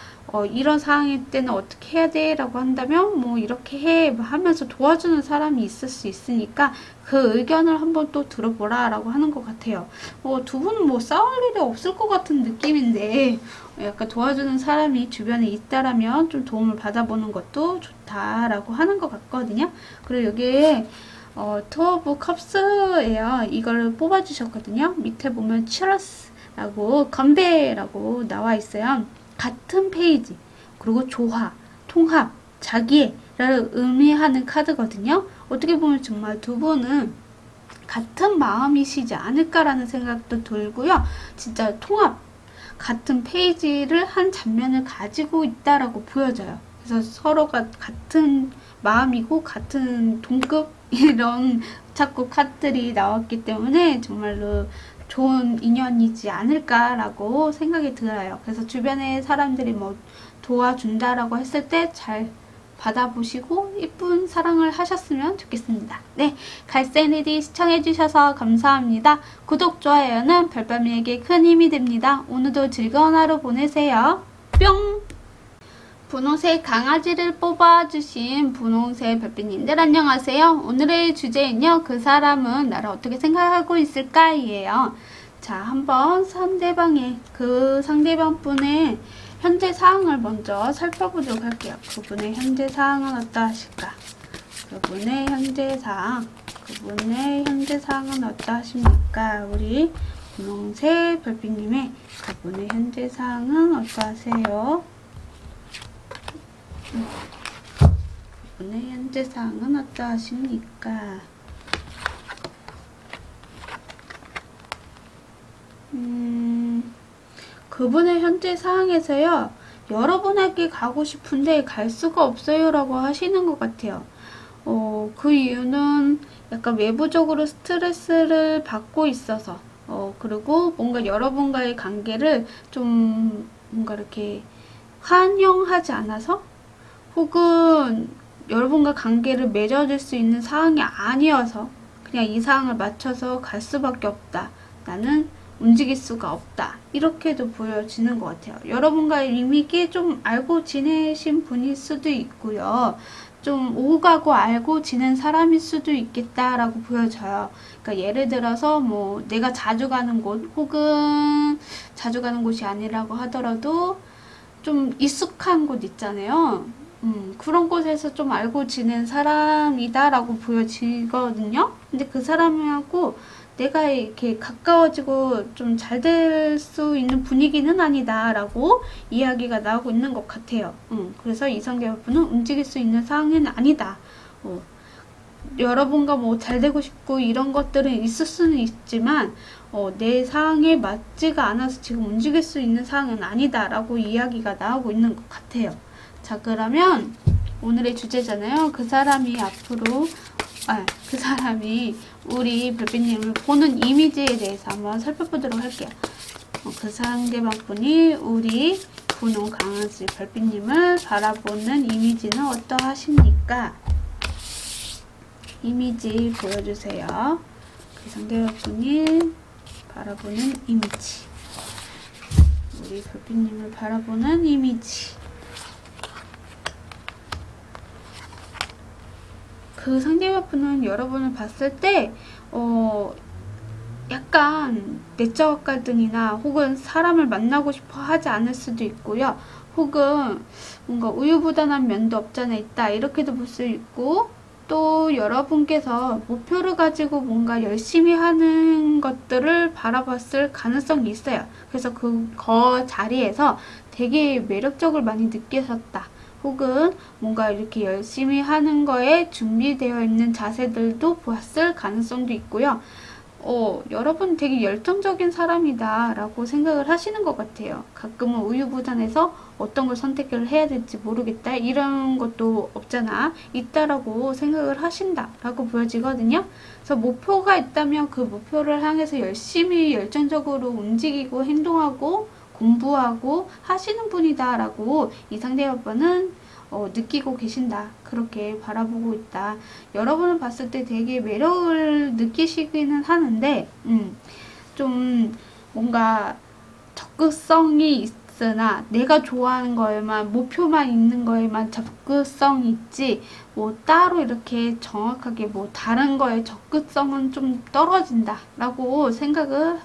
이런 상황일 때는 어떻게 해야 돼? 라고 한다면 뭐 이렇게 해 하면서 도와주는 사람이 있을 수 있으니까 그 의견을 한번 또 들어보라 라고 하는 것 같아요. 두 분은 뭐 싸울 일이 없을 것 같은 느낌인데 약간 도와주는 사람이 주변에 있다라면 좀 도움을 받아보는 것도 좋다라고 하는 것 같거든요. 그리고 여기에 투어 오브 컵스예요. 이걸 뽑아주셨거든요. 밑에 보면 치러스라고 건배라고 나와 있어요. 같은 페이지, 그리고 조화, 통합, 자기애를 의미하는 카드거든요. 어떻게 보면 정말 두 분은 같은 마음이시지 않을까라는 생각도 들고요. 진짜 통합, 같은 페이지를 한 장면을 가지고 있다라고 보여져요. 그래서 서로가 같은 마음이고 같은 동급 이런 자꾸 카드들이 나왔기 때문에 정말로 좋은 인연이지 않을까라고 생각이 들어요. 그래서 주변에 사람들이 뭐 도와준다라고 했을 때 잘 받아보시고 이쁜 사랑을 하셨으면 좋겠습니다. 네, 갈색리디 시청해주셔서 감사합니다. 구독, 좋아요는 별밤이에게 큰 힘이 됩니다. 오늘도 즐거운 하루 보내세요. 뿅! 분홍색 강아지를 뽑아주신 분홍색 별빛님들 안녕하세요. 오늘의 주제는요, 그 사람은 나를 어떻게 생각하고 있을까? 이에요. 자, 한번 그 상대방 분의 현재 상황을 먼저 살펴보도록 할게요. 그분의 현재 상황은 어떠하실까? 그분의 현재 상황은 어떠하십니까? 우리 분홍색 별빛님의 그분의 현재 상황은 어떠하세요? 그분의 현재 상황은 어떠하십니까? 그분의 현재 상황에서요, 여러분에게 가고 싶은데 갈 수가 없어요 라고 하시는 것 같아요. 그 이유는 약간 외부적으로 스트레스를 받고 있어서, 그리고 뭔가 여러분과의 관계를 좀 뭔가 이렇게 환영하지 않아서, 혹은 여러분과 관계를 맺어줄 수 있는 상황이 아니어서 그냥 이 상황을 맞춰서 갈 수밖에 없다. 나는 움직일 수가 없다. 이렇게도 보여지는 것 같아요. 여러분과 이미 좀 알고 지내신 분일 수도 있고요. 좀 오고 가고 알고 지낸 사람일 수도 있겠다라고 보여져요. 그러니까 예를 들어서 뭐 내가 자주 가는 곳, 혹은 자주 가는 곳이 아니라고 하더라도 좀 익숙한 곳 있잖아요. 그런 곳에서 좀 알고 지낸 사람이다라고 보여지거든요. 근데 그 사람하고 내가 이렇게 가까워지고 좀 잘 될 수 있는 분위기는 아니다라고 이야기가 나오고 있는 것 같아요. 그래서 이성계분은 움직일 수 있는 상황은 아니다. 여러분과 뭐 잘 되고 싶고 이런 것들은 있을 수는 있지만 내 상황에 맞지가 않아서 지금 움직일 수 있는 상황은 아니다라고 이야기가 나오고 있는 것 같아요. 자, 그러면 오늘의 주제잖아요. 그 사람이 우리 별빛님을 보는 이미지에 대해서 한번 살펴보도록 할게요. 그 상대방 분이 우리 분홍 강아지 별빛님을 바라보는 이미지는 어떠하십니까? 이미지 보여주세요. 그 상대방 분이 바라보는 이미지. 우리 별빛님을 바라보는 이미지. 그 상대방분은 여러분을 봤을 때 약간 내적 갈등이나 혹은 사람을 만나고 싶어 하지 않을 수도 있고요. 혹은 뭔가 우유부단한 면도 없잖아 있다 이렇게도 볼 수 있고, 또 여러분께서 목표를 가지고 뭔가 열심히 하는 것들을 바라봤을 가능성이 있어요. 그래서 그 자리에서 되게 매력적을 많이 느끼셨다. 혹은 뭔가 이렇게 열심히 하는 거에 준비되어 있는 자세들도 보았을 가능성도 있고요. 여러분 되게 열정적인 사람이다 라고 생각을 하시는 것 같아요. 가끔은 우유부단해서 어떤 걸 선택을 해야 될지 모르겠다 이런 것도 없잖아. 있다라고 생각을 하신다 라고 보여지거든요. 그래서 목표가 있다면 그 목표를 향해서 열심히 열정적으로 움직이고 행동하고 공부하고 하시는 분이다 라고 이 상대방은 느끼고 계신다. 그렇게 바라보고 있다. 여러분을 봤을 때 되게 매력을 느끼시기는 하는데, 좀 뭔가 적극성이 있으나 내가 좋아하는 거에만, 목표만 있는 거에만 적극성이 있지, 뭐 따로 이렇게 정확하게 뭐 다른 거에 적극성은 좀 떨어진다. 라고 생각을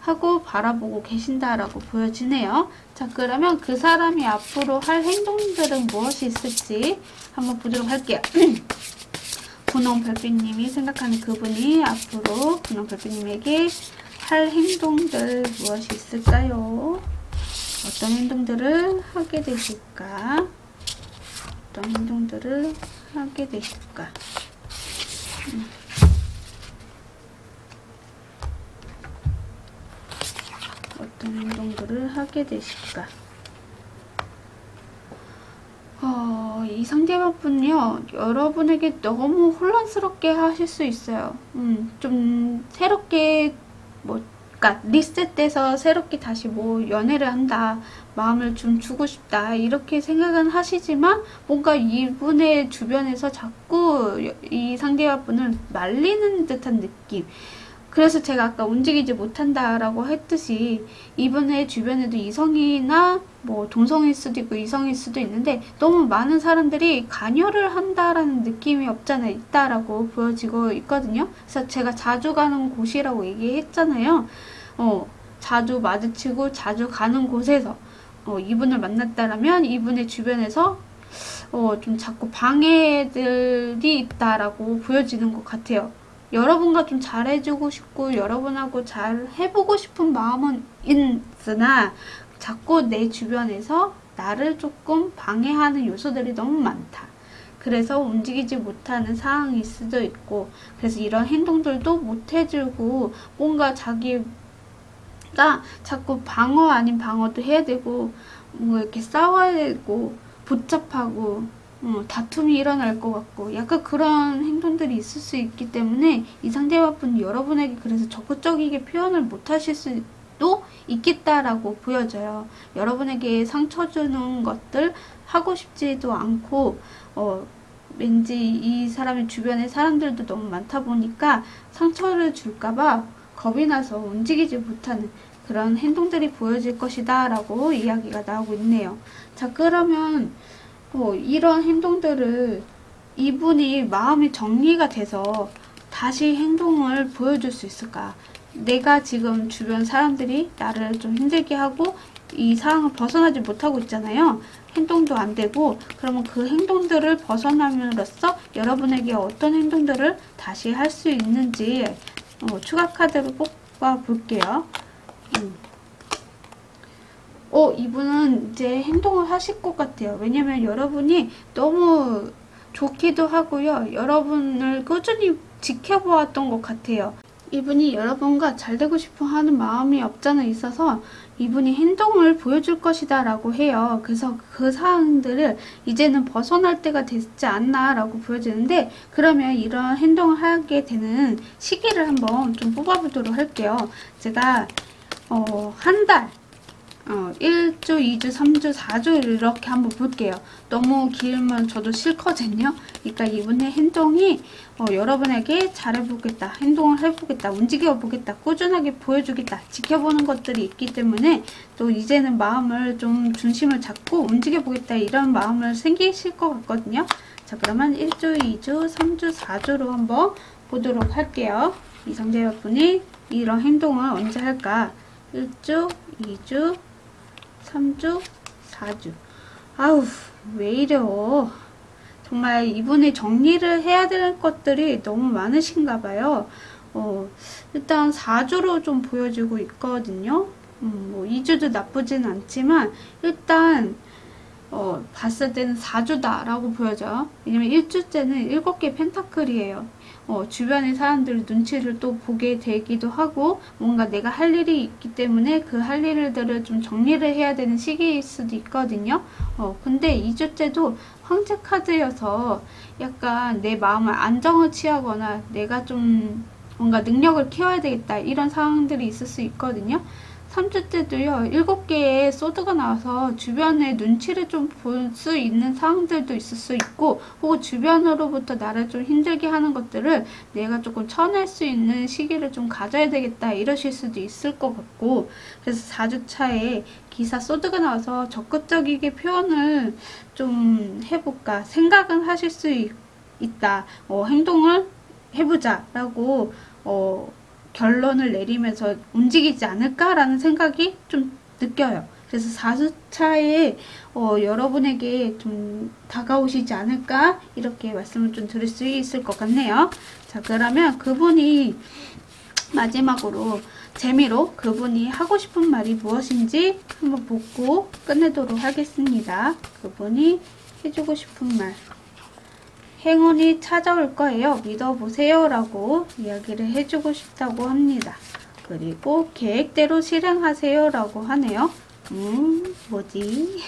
하고 바라보고 계신다라고 보여지네요. 자, 그러면 그 사람이 앞으로 할 행동들은 무엇이 있을지 한번 보도록 할게요. 분홍 별빛님이 생각하는 그분이 앞으로 분홍 별빛님에게 할 행동들 무엇이 있을까요? 어떤 행동들을 하게 되실까? 어떤 행동들을 하게 되실까? 어떤 행동들을 하게 되실까? 이 상대방분요, 여러분에게 너무 혼란스럽게 하실 수 있어요. 좀 새롭게, 그러니까 리셋돼서 새롭게 다시 뭐 연애를 한다, 마음을 좀 주고 싶다, 이렇게 생각은 하시지만, 뭔가 이분의 주변에서 자꾸 이 상대방분을 말리는 듯한 느낌. 그래서 제가 아까 움직이지 못한다라고 했듯이 이분의 주변에도 이성이나 뭐 동성일 수도 있고 이성일 수도 있는데 너무 많은 사람들이 관여를 한다라는 느낌이 없잖아요. 있다라고 보여지고 있거든요. 그래서 제가 자주 가는 곳이라고 얘기했잖아요. 자주 마주치고 자주 가는 곳에서 이분을 만났다라면 이분의 주변에서 좀 자꾸 방해들이 있다라고 보여지는 것 같아요. 여러분과 좀 잘해주고 싶고 여러분하고 잘 해보고 싶은 마음은 있으나 자꾸 내 주변에서 나를 조금 방해하는 요소들이 너무 많다. 그래서 움직이지 못하는 상황일 수도 있고, 그래서 이런 행동들도 못해주고 뭔가 자기가 자꾸 방어 아닌 방어도 해야 되고 뭐 이렇게 싸워야 되고 복잡하고 다툼이 일어날 것 같고 약간 그런 행동들이 있을 수 있기 때문에 이 상대방분이 여러분에게 그래서 적극적이게 표현을 못 하실 수도 있겠다라고 보여져요. 여러분에게 상처 주는 것들 하고 싶지도 않고 왠지 이 사람의 주변에 사람들도 너무 많다 보니까 상처를 줄까봐 겁이 나서 움직이지 못하는 그런 행동들이 보여질 것이다 라고 이야기가 나오고 있네요. 자, 그러면 이런 행동들을 이분이 마음이 정리가 돼서 다시 행동을 보여줄 수 있을까? 내가 지금 주변 사람들이 나를 좀 힘들게 하고 이 상황을 벗어나지 못하고 있잖아요. 행동도 안 되고, 그러면 그 행동들을 벗어남으로써 여러분에게 어떤 행동들을 다시 할 수 있는지 추가 카드를 뽑아 볼게요. 이분은 이제 행동을 하실 것 같아요. 왜냐면 여러분이 너무 좋기도 하고요. 여러분을 꾸준히 지켜보았던 것 같아요. 이분이 여러분과 잘 되고 싶어 하는 마음이 없잖아 있어서 이분이 행동을 보여줄 것이다 라고 해요. 그래서 그 사항들을 이제는 벗어날 때가 됐지 않나 라고 보여지는데, 그러면 이런 행동을 하게 되는 시기를 한번 좀 뽑아보도록 할게요. 제가 한 달 1주, 2주, 3주, 4주 이렇게 한번 볼게요. 너무 길면 저도 싫거든요. 그러니까 이분의 행동이 여러분에게 잘해보겠다, 행동을 해보겠다, 움직여보겠다, 꾸준하게 보여주겠다, 지켜보는 것들이 있기 때문에 또 이제는 마음을 좀 중심을 잡고 움직여보겠다 이런 마음을 생기실 것 같거든요. 자, 그러면 1주, 2주, 3주, 4주로 한번 보도록 할게요. 이 상대분이 이런 행동을 언제 할까? 1주, 2주, 3주, 4주. 아우, 왜 이래요. 정말 이분이 정리를 해야 될 것들이 너무 많으신가 봐요. 일단 4주로 좀 보여지고 있거든요. 뭐 2주도 나쁘진 않지만 일단 봤을 때는 4주다 라고 보여져요. 왜냐면 1주째는 7개 펜타클이에요. 주변의 사람들 눈치를 또 보게 되기도 하고 뭔가 내가 할 일이 있기 때문에 그 할 일들을 좀 정리를 해야 되는 시기일 수도 있거든요. 근데 이 주째도 황제 카드여서 약간 내 마음을 안정을 취하거나 내가 좀 뭔가 능력을 키워야 되겠다 이런 상황들이 있을 수 있거든요. 3주 때도요, 7개의 소드가 나와서 주변의 눈치를 좀 볼 수 있는 상황들도 있을 수 있고, 혹은 주변으로부터 나를 좀 힘들게 하는 것들을 내가 조금 쳐낼 수 있는 시기를 좀 가져야 되겠다, 이러실 수도 있을 것 같고, 그래서 4주차에 기사 소드가 나와서 적극적이게 표현을 좀 해볼까, 생각은 하실 수 있다, 행동을 해보자, 라고, 결론을 내리면서 움직이지 않을까라는 생각이 좀 느껴요. 그래서 4주차에 여러분에게 좀 다가오시지 않을까 이렇게 말씀을 좀 드릴 수 있을 것 같네요. 자, 그러면 그분이 마지막으로 재미로 그분이 하고 싶은 말이 무엇인지 한번 보고 끝내도록 하겠습니다. 그분이 해주고 싶은 말. 행운이 찾아올 거예요. 믿어보세요. 라고 이야기를 해주고 싶다고 합니다. 그리고 계획대로 실행하세요. 라고 하네요. 뭐지?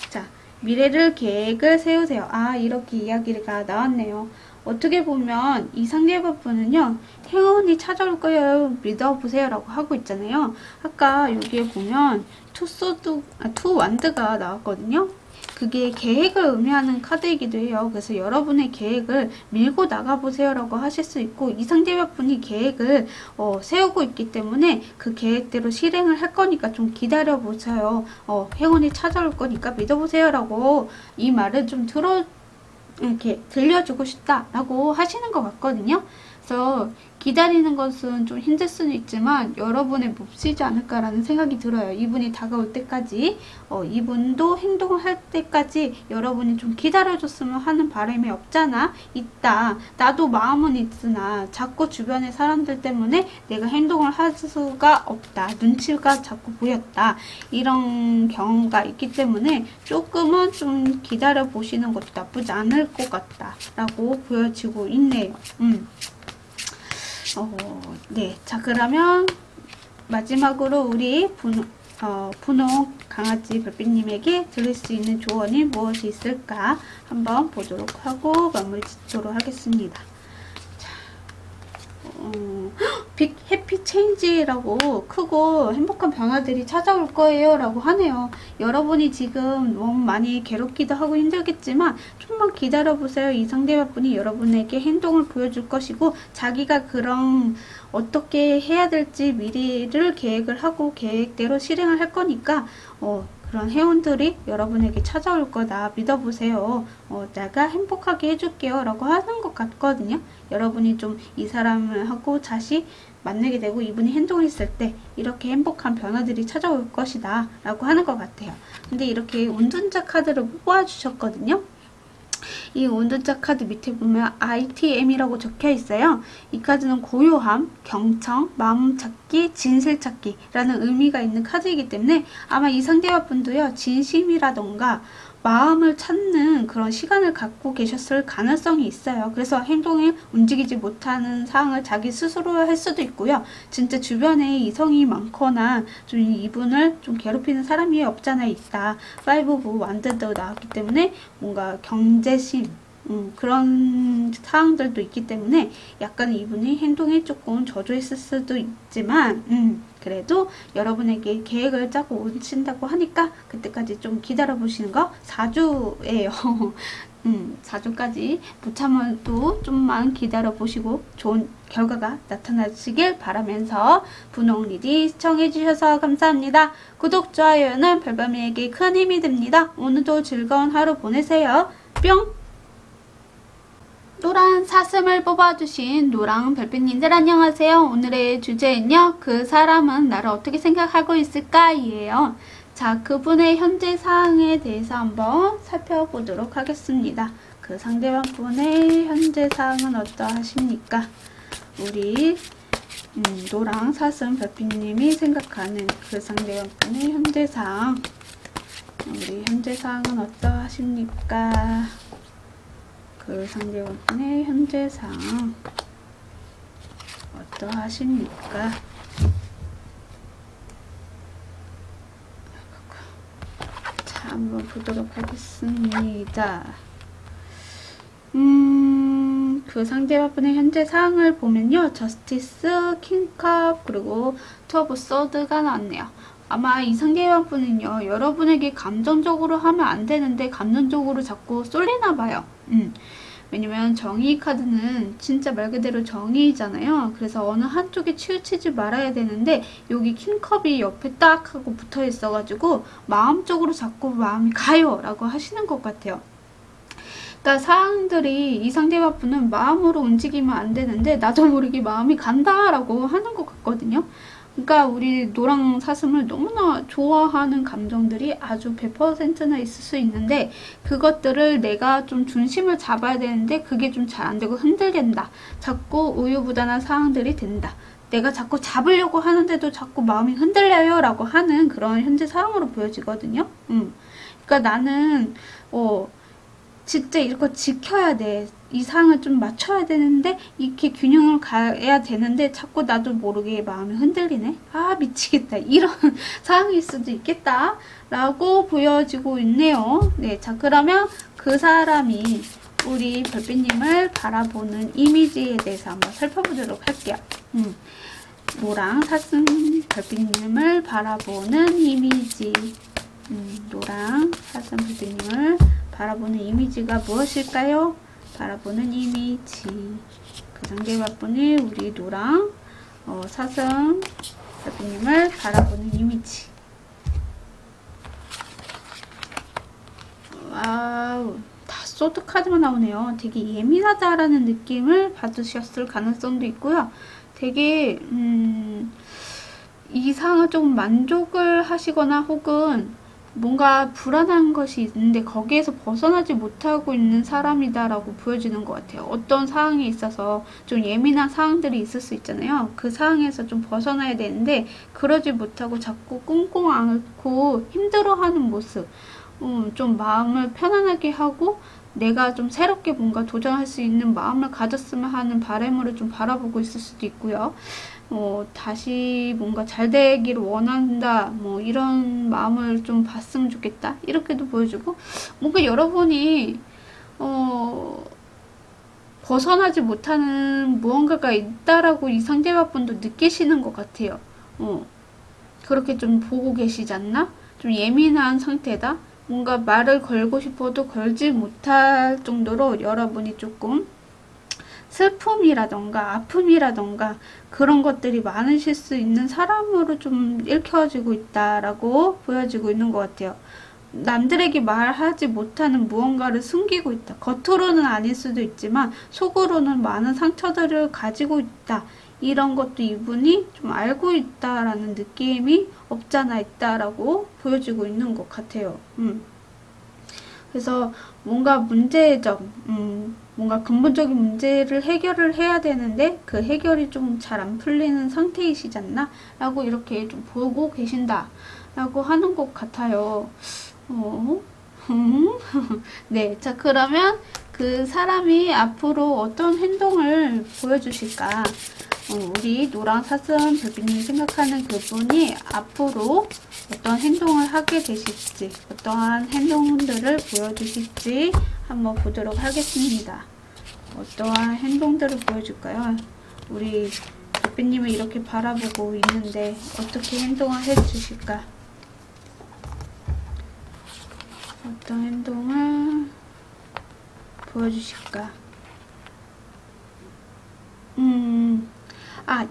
자, 미래를 계획을 세우세요. 아, 이렇게 이야기가 나왔네요. 어떻게 보면 이 상대분은요, 행운이 찾아올 거예요. 믿어보세요. 라고 하고 있잖아요. 아까 여기에 보면 투 완드가 나왔거든요. 그게 계획을 의미하는 카드이기도 해요. 그래서 여러분의 계획을 밀고 나가보세요 라고 하실 수 있고, 이 상대분이 계획을 세우고 있기 때문에 그 계획대로 실행을 할 거니까 좀 기다려보세요. 행운이 찾아올 거니까 믿어보세요 라고 이 말을 좀 이렇게 들려주고 싶다 라고 하시는 것 같거든요. 그래서 기다리는 것은 좀 힘들 수는 있지만 여러분의 몫이지 않을까라는 생각이 들어요. 이분이 다가올 때까지, 이분도 행동을 할 때까지 여러분이 좀 기다려줬으면 하는 바람이 없잖아. 있다. 나도 마음은 있으나 자꾸 주변의 사람들 때문에 내가 행동을 할 수가 없다. 눈치가 자꾸 보였다. 이런 경우가 있기 때문에 조금은 좀 기다려 보시는 것도 나쁘지 않을 것 같다 라고 보여지고 있네요. 네. 자, 그러면 마지막으로 우리 분홍 강아지 별빛님에게 드릴 수 있는 조언이 무엇이 있을까 한번 보도록 하고 마무리 짓도록 하겠습니다. 자, 빅 해피 체인지라고 크고 행복한 변화들이 찾아올 거예요 라고 하네요. 여러분이 지금 너무 많이 괴롭기도 하고 힘들겠지만 좀만 기다려보세요. 이 상대분이 여러분에게 행동을 보여줄 것이고, 자기가 그런 어떻게 해야 될지 미리를 계획을 하고 계획대로 실행을 할 거니까 그런 행운들이 여러분에게 찾아올 거다. 믿어보세요. 내가 행복하게 해줄게요 라고 하는 것 같거든요. 여러분이 좀 이 사람을 하고 다시 만나게 되고 이분이 행동을 했을 때 이렇게 행복한 변화들이 찾아올 것이다 라고 하는 것 같아요. 근데 이렇게 운둔자 카드를 뽑아주셨거든요. 이 운둔자 카드 밑에 보면 ITM이라고 적혀 있어요. 이 카드는 고요함, 경청, 마음 찾기, 진실 찾기라는 의미가 있는 카드이기 때문에 아마 이 상대분도요, 진심이라던가 마음을 찾는 그런 시간을 갖고 계셨을 가능성이 있어요. 그래서 행동에 움직이지 못하는 상황을 자기 스스로 할 수도 있고요. 진짜 주변에 이성이 많거나 좀 이분을 좀 괴롭히는 사람이 없잖아 있다. 5 오브 완드도 나왔기 때문에 뭔가 경제심 그런 상황들도 있기 때문에 약간 이분이 행동이 조금 저조했을 수도 있지만 그래도 여러분에게 계획을 짜고 오신다고 하니까 그때까지 좀 기다려 보시는 거. 4주예요 4주까지 못 참아도 좀만 기다려 보시고 좋은 결과가 나타나시길 바라면서 분홍 리디 시청해 주셔서 감사합니다. 구독, 좋아요는 별밤이에게 큰 힘이 됩니다. 오늘도 즐거운 하루 보내세요. 뿅! 노란 사슴을 뽑아주신 노랑 별빛님들 안녕하세요. 오늘의 주제는요, 그 사람은 나를 어떻게 생각하고 있을까? 이에요. 자, 그분의 현재 상황에 대해서 한번 살펴보도록 하겠습니다. 그 상대방분의 현재 상황은 어떠하십니까? 우리 노랑 사슴 별빛님이 생각하는 그 상대방분의 현재 상황, 우리 현재 상황은 어떠하십니까? 그 상대방분의 현재 상황 어떠하십니까? 자, 한번 보도록 하겠습니다. 그 상대방분의 현재 상황을 보면요. 저스티스, 킹컵, 그리고 투 오브 소드가 나왔네요. 아마 이 상대방분은요. 여러분에게 감정적으로 하면 안 되는데 감정적으로 자꾸 쏠리나 봐요. 왜냐면 정의 카드는 진짜 말 그대로 정의잖아요. 그래서 어느 한쪽에 치우치지 말아야 되는데 여기 킹컵이 옆에 딱 하고 붙어 있어가지고 마음적으로 자꾸 마음이 가요 라고 하시는 것 같아요. 그러니까 사항들이 이 상대방분은 마음으로 움직이면 안 되는데 나도 모르게 마음이 간다 라고 하는 것 같거든요. 그러니까 우리 노랑 사슴을 너무나 좋아하는 감정들이 아주 100%나 있을 수 있는데 그것들을 내가 좀 중심을 잡아야 되는데 그게 좀 잘 안 되고 흔들린다. 자꾸 우유부단한 상황들이 된다. 내가 자꾸 잡으려고 하는데도 자꾸 마음이 흔들려요 라고 하는 그런 현재 상황으로 보여지거든요. 그러니까 나는 진짜 이렇게 지켜야 돼. 이 상을 좀 맞춰야 되는데 이렇게 균형을 가야 되는데 자꾸 나도 모르게 마음이 흔들리네. 아 미치겠다. 이런 상황일 수도 있겠다 라고 보여지고 있네요. 네, 자 그러면 그 사람이 우리 별빛님을 바라보는 이미지에 대해서 한번 살펴보도록 할게요. 노랑 사슴 별빛님을 바라보는 이미지. 노랑 사슴 별빛님을 바라보는 이미지가 무엇일까요? 바라보는 이미지. 그 상대방분이 우리 노랑 사슴 별빛님을 바라보는 이미지. 와우, 다 소드 카드만 나오네요. 되게 예민하다라는 느낌을 받으셨을 가능성도 있고요. 되게 이 상을 좀 만족을 하시거나 혹은 뭔가 불안한 것이 있는데 거기에서 벗어나지 못하고 있는 사람이다라고 보여지는 것 같아요. 어떤 상황에 있어서 좀 예민한 상황들이 있을 수 있잖아요. 그 상황에서 좀 벗어나야 되는데 그러지 못하고 자꾸 꽁꽁 앓고 힘들어하는 모습, 좀 마음을 편안하게 하고 내가 좀 새롭게 뭔가 도전할 수 있는 마음을 가졌으면 하는 바람으로 좀 바라보고 있을 수도 있고요. 다시 뭔가 잘 되기를 원한다, 뭐 이런 마음을 좀 봤으면 좋겠다 이렇게도 보여주고, 뭔가 여러분이 벗어나지 못하는 무언가가 있다라고 이 상대방분도 느끼시는 것 같아요. 그렇게 좀 보고 계시지 않나? 좀 예민한 상태다. 뭔가 말을 걸고 싶어도 걸지 못할 정도로 여러분이 조금 슬픔이라던가 아픔이라던가 그런 것들이 많으실 수 있는 사람으로 좀 읽혀지고 있다라고 보여지고 있는 것 같아요. 남들에게 말하지 못하는 무언가를 숨기고 있다. 겉으로는 아닐 수도 있지만 속으로는 많은 상처들을 가지고 있다. 이런 것도 이분이 좀 알고 있다라는 느낌이 없잖아 있다라고 보여지고 있는 것 같아요. 그래서 뭔가 문제점, 뭔가 근본적인 문제를 해결을 해야 되는데 그 해결이 좀 잘 안 풀리는 상태이시지 않나? 라고 이렇게 좀 보고 계신다 라고 하는 것 같아요. 네, 자 그러면 그 사람이 앞으로 어떤 행동을 보여주실까? 우리 노랑 사슴 별빛님이 생각하는 그분이 앞으로 어떤 행동을 하게 되실지, 어떠한 행동들을 보여주실지 한번 보도록 하겠습니다. 어떠한 행동들을 보여줄까요? 우리 별빛님을 이렇게 바라보고 있는데 어떻게 행동을 해주실까? 어떤 행동을 보여주실까?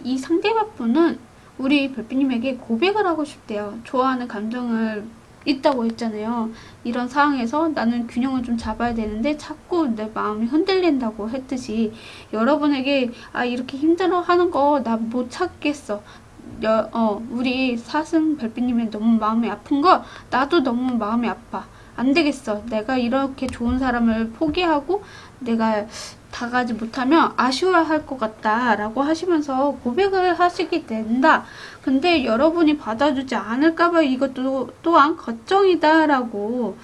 이 상대방분은 우리 별빛님에게 고백을 하고 싶대요. 좋아하는 감정을 있다고 했잖아요. 이런 상황에서 나는 균형을 좀 잡아야 되는데 자꾸 내 마음이 흔들린다고 했듯이 여러분에게 이렇게 힘들어하는 거 나 못 찾겠어. 우리 사슴 별빛님이 너무 마음이 아픈 거 나도 너무 마음이 아파. 안 되겠어. 내가 이렇게 좋은 사람을 포기하고 내가 다가지 못하면 아쉬워할 것 같다 라고 하시면서 고백을 하시게 된다. 근데 여러분이 받아주지 않을까봐 이것도 또한 걱정이다 라고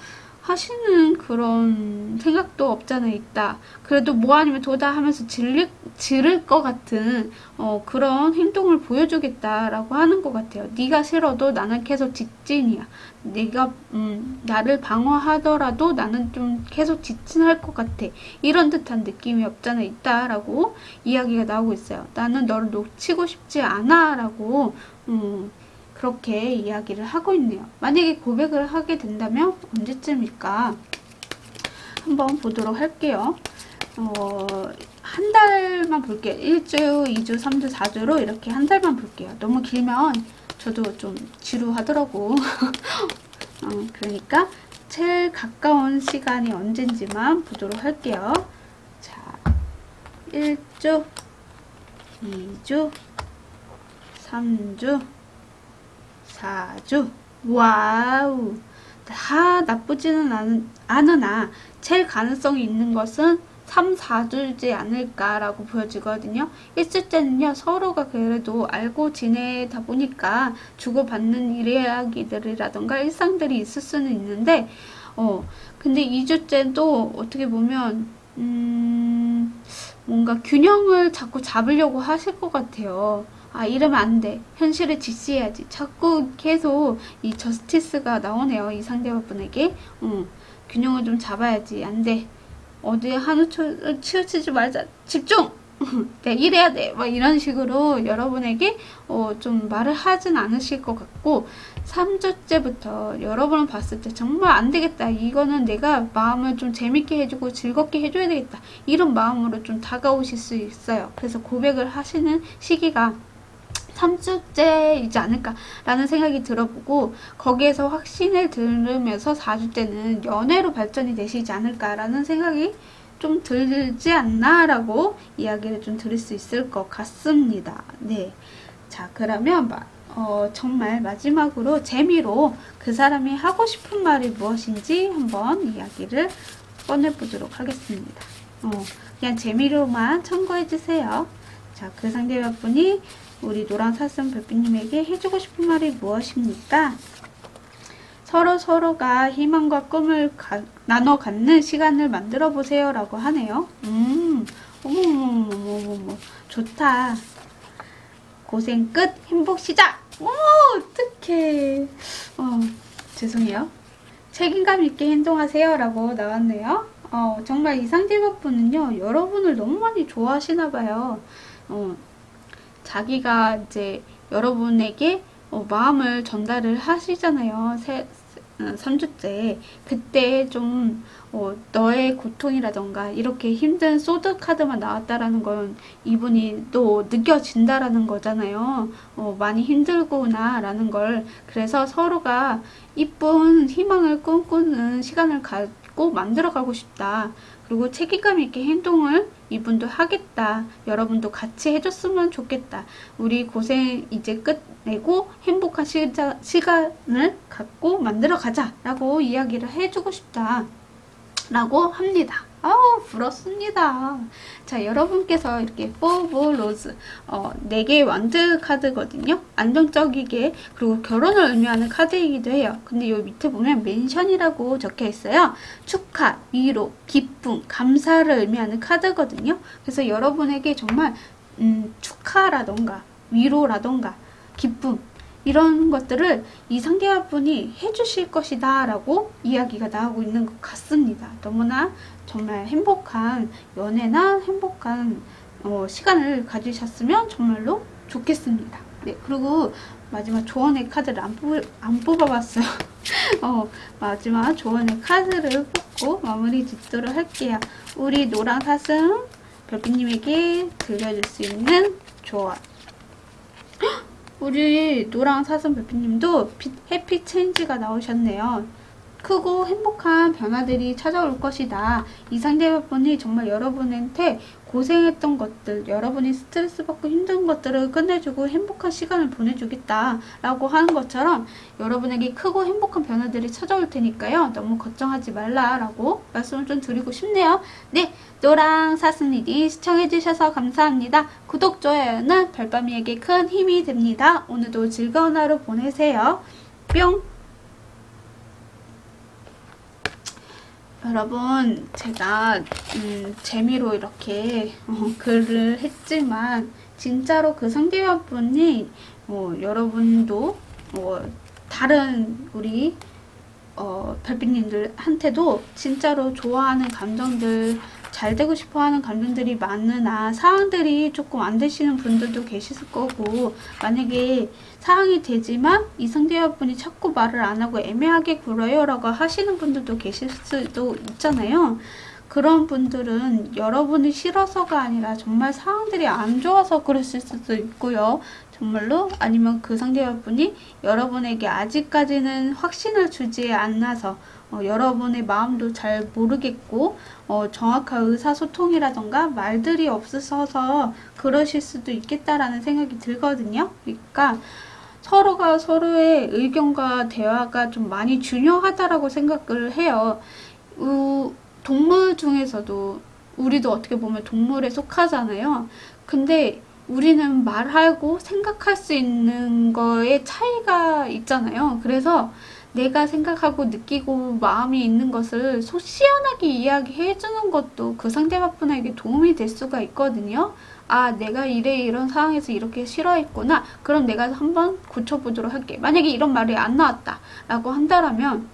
하시는 그런 생각도 없잖아 있다. 그래도 뭐 아니면 도다 하면서 지를 것 같은 그런 행동을 보여주겠다라고 하는 것 같아요. 네가 싫어도 나는 계속 직진이야. 네가 나를 방어하더라도 나는 좀 계속 직진할 것 같아. 이런 듯한 느낌이 없잖아 있다라고 이야기가 나오고 있어요. 나는 너를 놓치고 싶지 않아라고 그렇게 이야기를 하고 있네요. 만약에 고백을 하게 된다면 언제쯤일까? 한번 보도록 할게요. 한 달만 볼게요. 1주, 2주, 3주, 4주로 이렇게 한 달만 볼게요. 너무 길면 저도 좀 지루하더라고. 그러니까 제일 가까운 시간이 언젠지만 보도록 할게요. 자, 1주, 2주, 3주, 4주. 와우. 다 나쁘지는 않으나 제일 가능성이 있는 것은 3, 4주지 않을까라고 보여지거든요. 있을 때는요, 서로가 그래도 알고 지내다 보니까 주고받는 이야기들이라던가 일상들이 있을 수는 있는데, 근데 2주째도 어떻게 보면, 뭔가 균형을 자꾸 잡으려고 하실 것 같아요. 아, 이러면 안 돼. 현실을 직시해야지. 자꾸 계속 이 저스티스가 나오네요. 이 상대방분에게. 균형을 좀 잡아야지. 안 돼. 어디에 한우 치우치지 말자. 집중! 네, 이래야 돼. 막 이런 식으로 여러분에게 좀 말을 하진 않으실 것 같고, 3주째부터 여러분을 봤을 때 정말 안 되겠다. 이거는 내가 마음을 좀 재밌게 해주고 즐겁게 해줘야 되겠다. 이런 마음으로 좀 다가오실 수 있어요. 그래서 고백을 하시는 시기가 3주째이지 않을까라는 생각이 들어보고, 거기에서 확신을 들으면서 4주째는 연애로 발전이 되시지 않을까라는 생각이 좀 들지 않나라고 이야기를 좀 드릴 수 있을 것 같습니다. 네. 자, 그러면 정말 마지막으로 재미로 그 사람이 하고 싶은 말이 무엇인지 한번 이야기를 꺼내보도록 하겠습니다. 그냥 재미로만 참고해주세요. 자, 그 상대방분이 우리 노랑사슴 별빛님에게 해주고 싶은 말이 무엇입니까? 서로가 희망과 꿈을 나눠 갖는 시간을 만들어 보세요 라고 하네요. 어머머머머머머, 좋다. 고생 끝, 행복 시작. 어떡해. 죄송해요. 책임감 있게 행동하세요 라고 나왔네요. 정말 이 상대방분은요, 여러분을 너무 많이 좋아하시나 봐요. 자기가 이제 여러분에게 마음을 전달을 하시잖아요. 3주째. 그때 좀 너의 고통이라던가 이렇게 힘든 소드카드만 나왔다라는 건 이분이 또 느껴진다라는 거잖아요. 많이 힘들구나 라는 걸. 그래서 서로가 이쁜 희망을 꿈꾸는 시간을 갖고 만들어가고 싶다. 그리고 책임감 있게 행동을 이분도 하겠다. 여러분도 같이 해줬으면 좋겠다. 우리 고생 이제 끝내고 행복한 시간을 갖고 만들어 가자 라고 이야기를 해주고 싶다 라고 합니다. 아우, 부럽습니다. 자, 여러분께서 이렇게 4 로즈 4개의 완드 카드거든요. 안정적이게, 그리고 결혼을 의미하는 카드이기도 해요. 근데 요 밑에 보면 멘션이라고 적혀 있어요. 축하, 위로, 기쁨, 감사를 의미하는 카드거든요. 그래서 여러분에게 정말 축하라던가 위로라던가 기쁨, 이런 것들을 이 상대방분이 해주실 것이다 라고 이야기가 나오고 있는 것 같습니다. 너무나 정말 행복한 연애나 행복한 시간을 가지셨으면 정말로 좋겠습니다. 네, 그리고 마지막 조언의 카드를 안 뽑아봤어요. 마지막 조언의 카드를 뽑고 마무리 짓도록 할게요. 우리 노랑사슴 별빛님에게 들려줄 수 있는 조언. 우리 노랑사슴 별빛님도 해피 체인지가 나오셨네요. 크고 행복한 변화들이 찾아올 것이다. 이 상대방분이 정말 여러분한테 고생했던 것들, 여러분이 스트레스 받고 힘든 것들을 끝내주고 행복한 시간을 보내주겠다 라고 하는 것처럼 여러분에게 크고 행복한 변화들이 찾아올 테니까요. 너무 걱정하지 말라 라고 말씀을 좀 드리고 싶네요. 네, 노랑사슴리디 시청해주셔서 감사합니다. 구독, 좋아요는 별밤이에게 큰 힘이 됩니다. 오늘도 즐거운 하루 보내세요. 뿅! 여러분, 제가 재미로 이렇게 글을 했지만 진짜로 그 상대방분이 여러분도 다른 우리 별빛님들한테도 진짜로 좋아하는 감정들, 잘 되고 싶어 하는 감정들이 많으나 사항들이 조금 안 되시는 분들도 계실 거고, 만약에 사항이 되지만 이 상대방분이 자꾸 말을 안 하고 애매하게 굴어요 라고 하시는 분들도 계실 수도 있잖아요. 그런 분들은 여러분이 싫어서가 아니라 정말 상황들이 안 좋아서 그랬을 수도 있고요. 정말로 아니면 그 상대방분이 여러분에게 아직까지는 확신을 주지 않아서 여러분의 마음도 잘 모르겠고 정확한 의사소통이라던가 말들이 없으셔서 그러실 수도 있겠다라는 생각이 들거든요. 그러니까 서로가 서로의 의견과 대화가 좀 많이 중요하다라고 생각을 해요. 동물 중에서도 우리도 어떻게 보면 동물에 속하잖아요. 근데 우리는 말하고 생각할 수 있는 거에 차이가 있잖아요. 그래서 내가 생각하고 느끼고 마음이 있는 것을 속 시원하게 이야기해 주는 것도 그 상대방분에게 도움이 될 수가 있거든요. 아, 내가 이런 상황에서 이렇게 싫어했구나. 그럼 내가 한번 고쳐보도록 할게. 만약에 이런 말이 안 나왔다 라고 한다면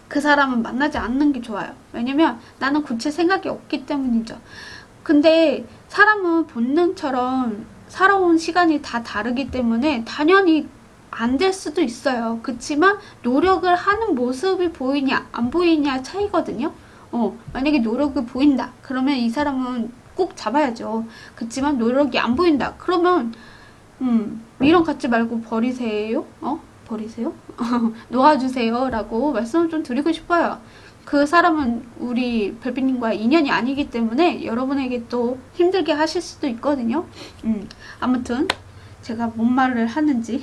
그 사람은 만나지 않는 게 좋아요. 왜냐면 나는 고칠 생각이 없기 때문이죠. 근데 사람은 본능처럼 살아온 시간이 다 다르기 때문에 당연히 안 될 수도 있어요. 그치만 노력을 하는 모습이 보이냐 안 보이냐 차이거든요. 만약에 노력이 보인다 그러면 이 사람은 꼭 잡아야죠. 그치만 노력이 안 보인다 그러면 미련 갖지 말고 버리세요. 버리세요? 놓아주세요 라고 말씀을 좀 드리고 싶어요. 그 사람은 우리 별빛님과 인연이 아니기 때문에 여러분에게 또 힘들게 하실 수도 있거든요. 아무튼 제가 뭔 말을 하는지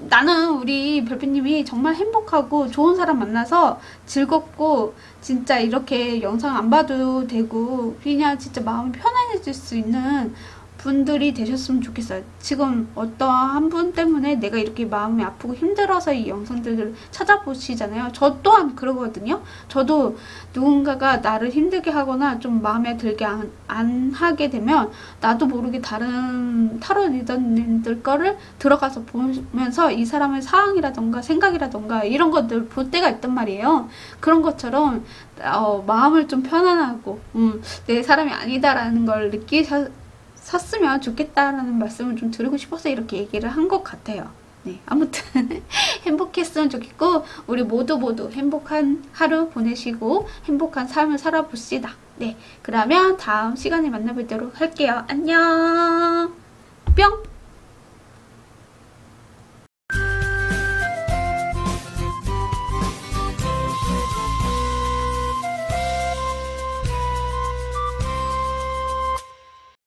나는 우리 별빛님이 정말 행복하고 좋은 사람 만나서 즐겁고 진짜 이렇게 영상 안 봐도 되고 그냥 진짜 마음이 편안해질 수 있는 분들이 되셨으면 좋겠어요. 지금 어떠한 분 때문에 내가 이렇게 마음이 아프고 힘들어서 이 영상들을 찾아보시잖아요. 저 또한 그러거든요. 저도 누군가가 나를 힘들게 하거나 좀 마음에 들게 안 하게 되면 나도 모르게 다른 타로 리더님들 거를 들어가서 보면서 이 사람의 상황이라던가 생각이라던가 이런 것들 볼 때가 있단 말이에요. 그런 것처럼 마음을 좀 편안하고 내 사람이 아니다라는 걸 샀으면 좋겠다라는 말씀을 좀 드리고 싶어서 이렇게 얘기를 한 것 같아요. 네, 아무튼 행복했으면 좋겠고 우리 모두 행복한 하루 보내시고 행복한 삶을 살아봅시다. 네, 그러면 다음 시간에 만나보도록 할게요. 안녕. 뿅.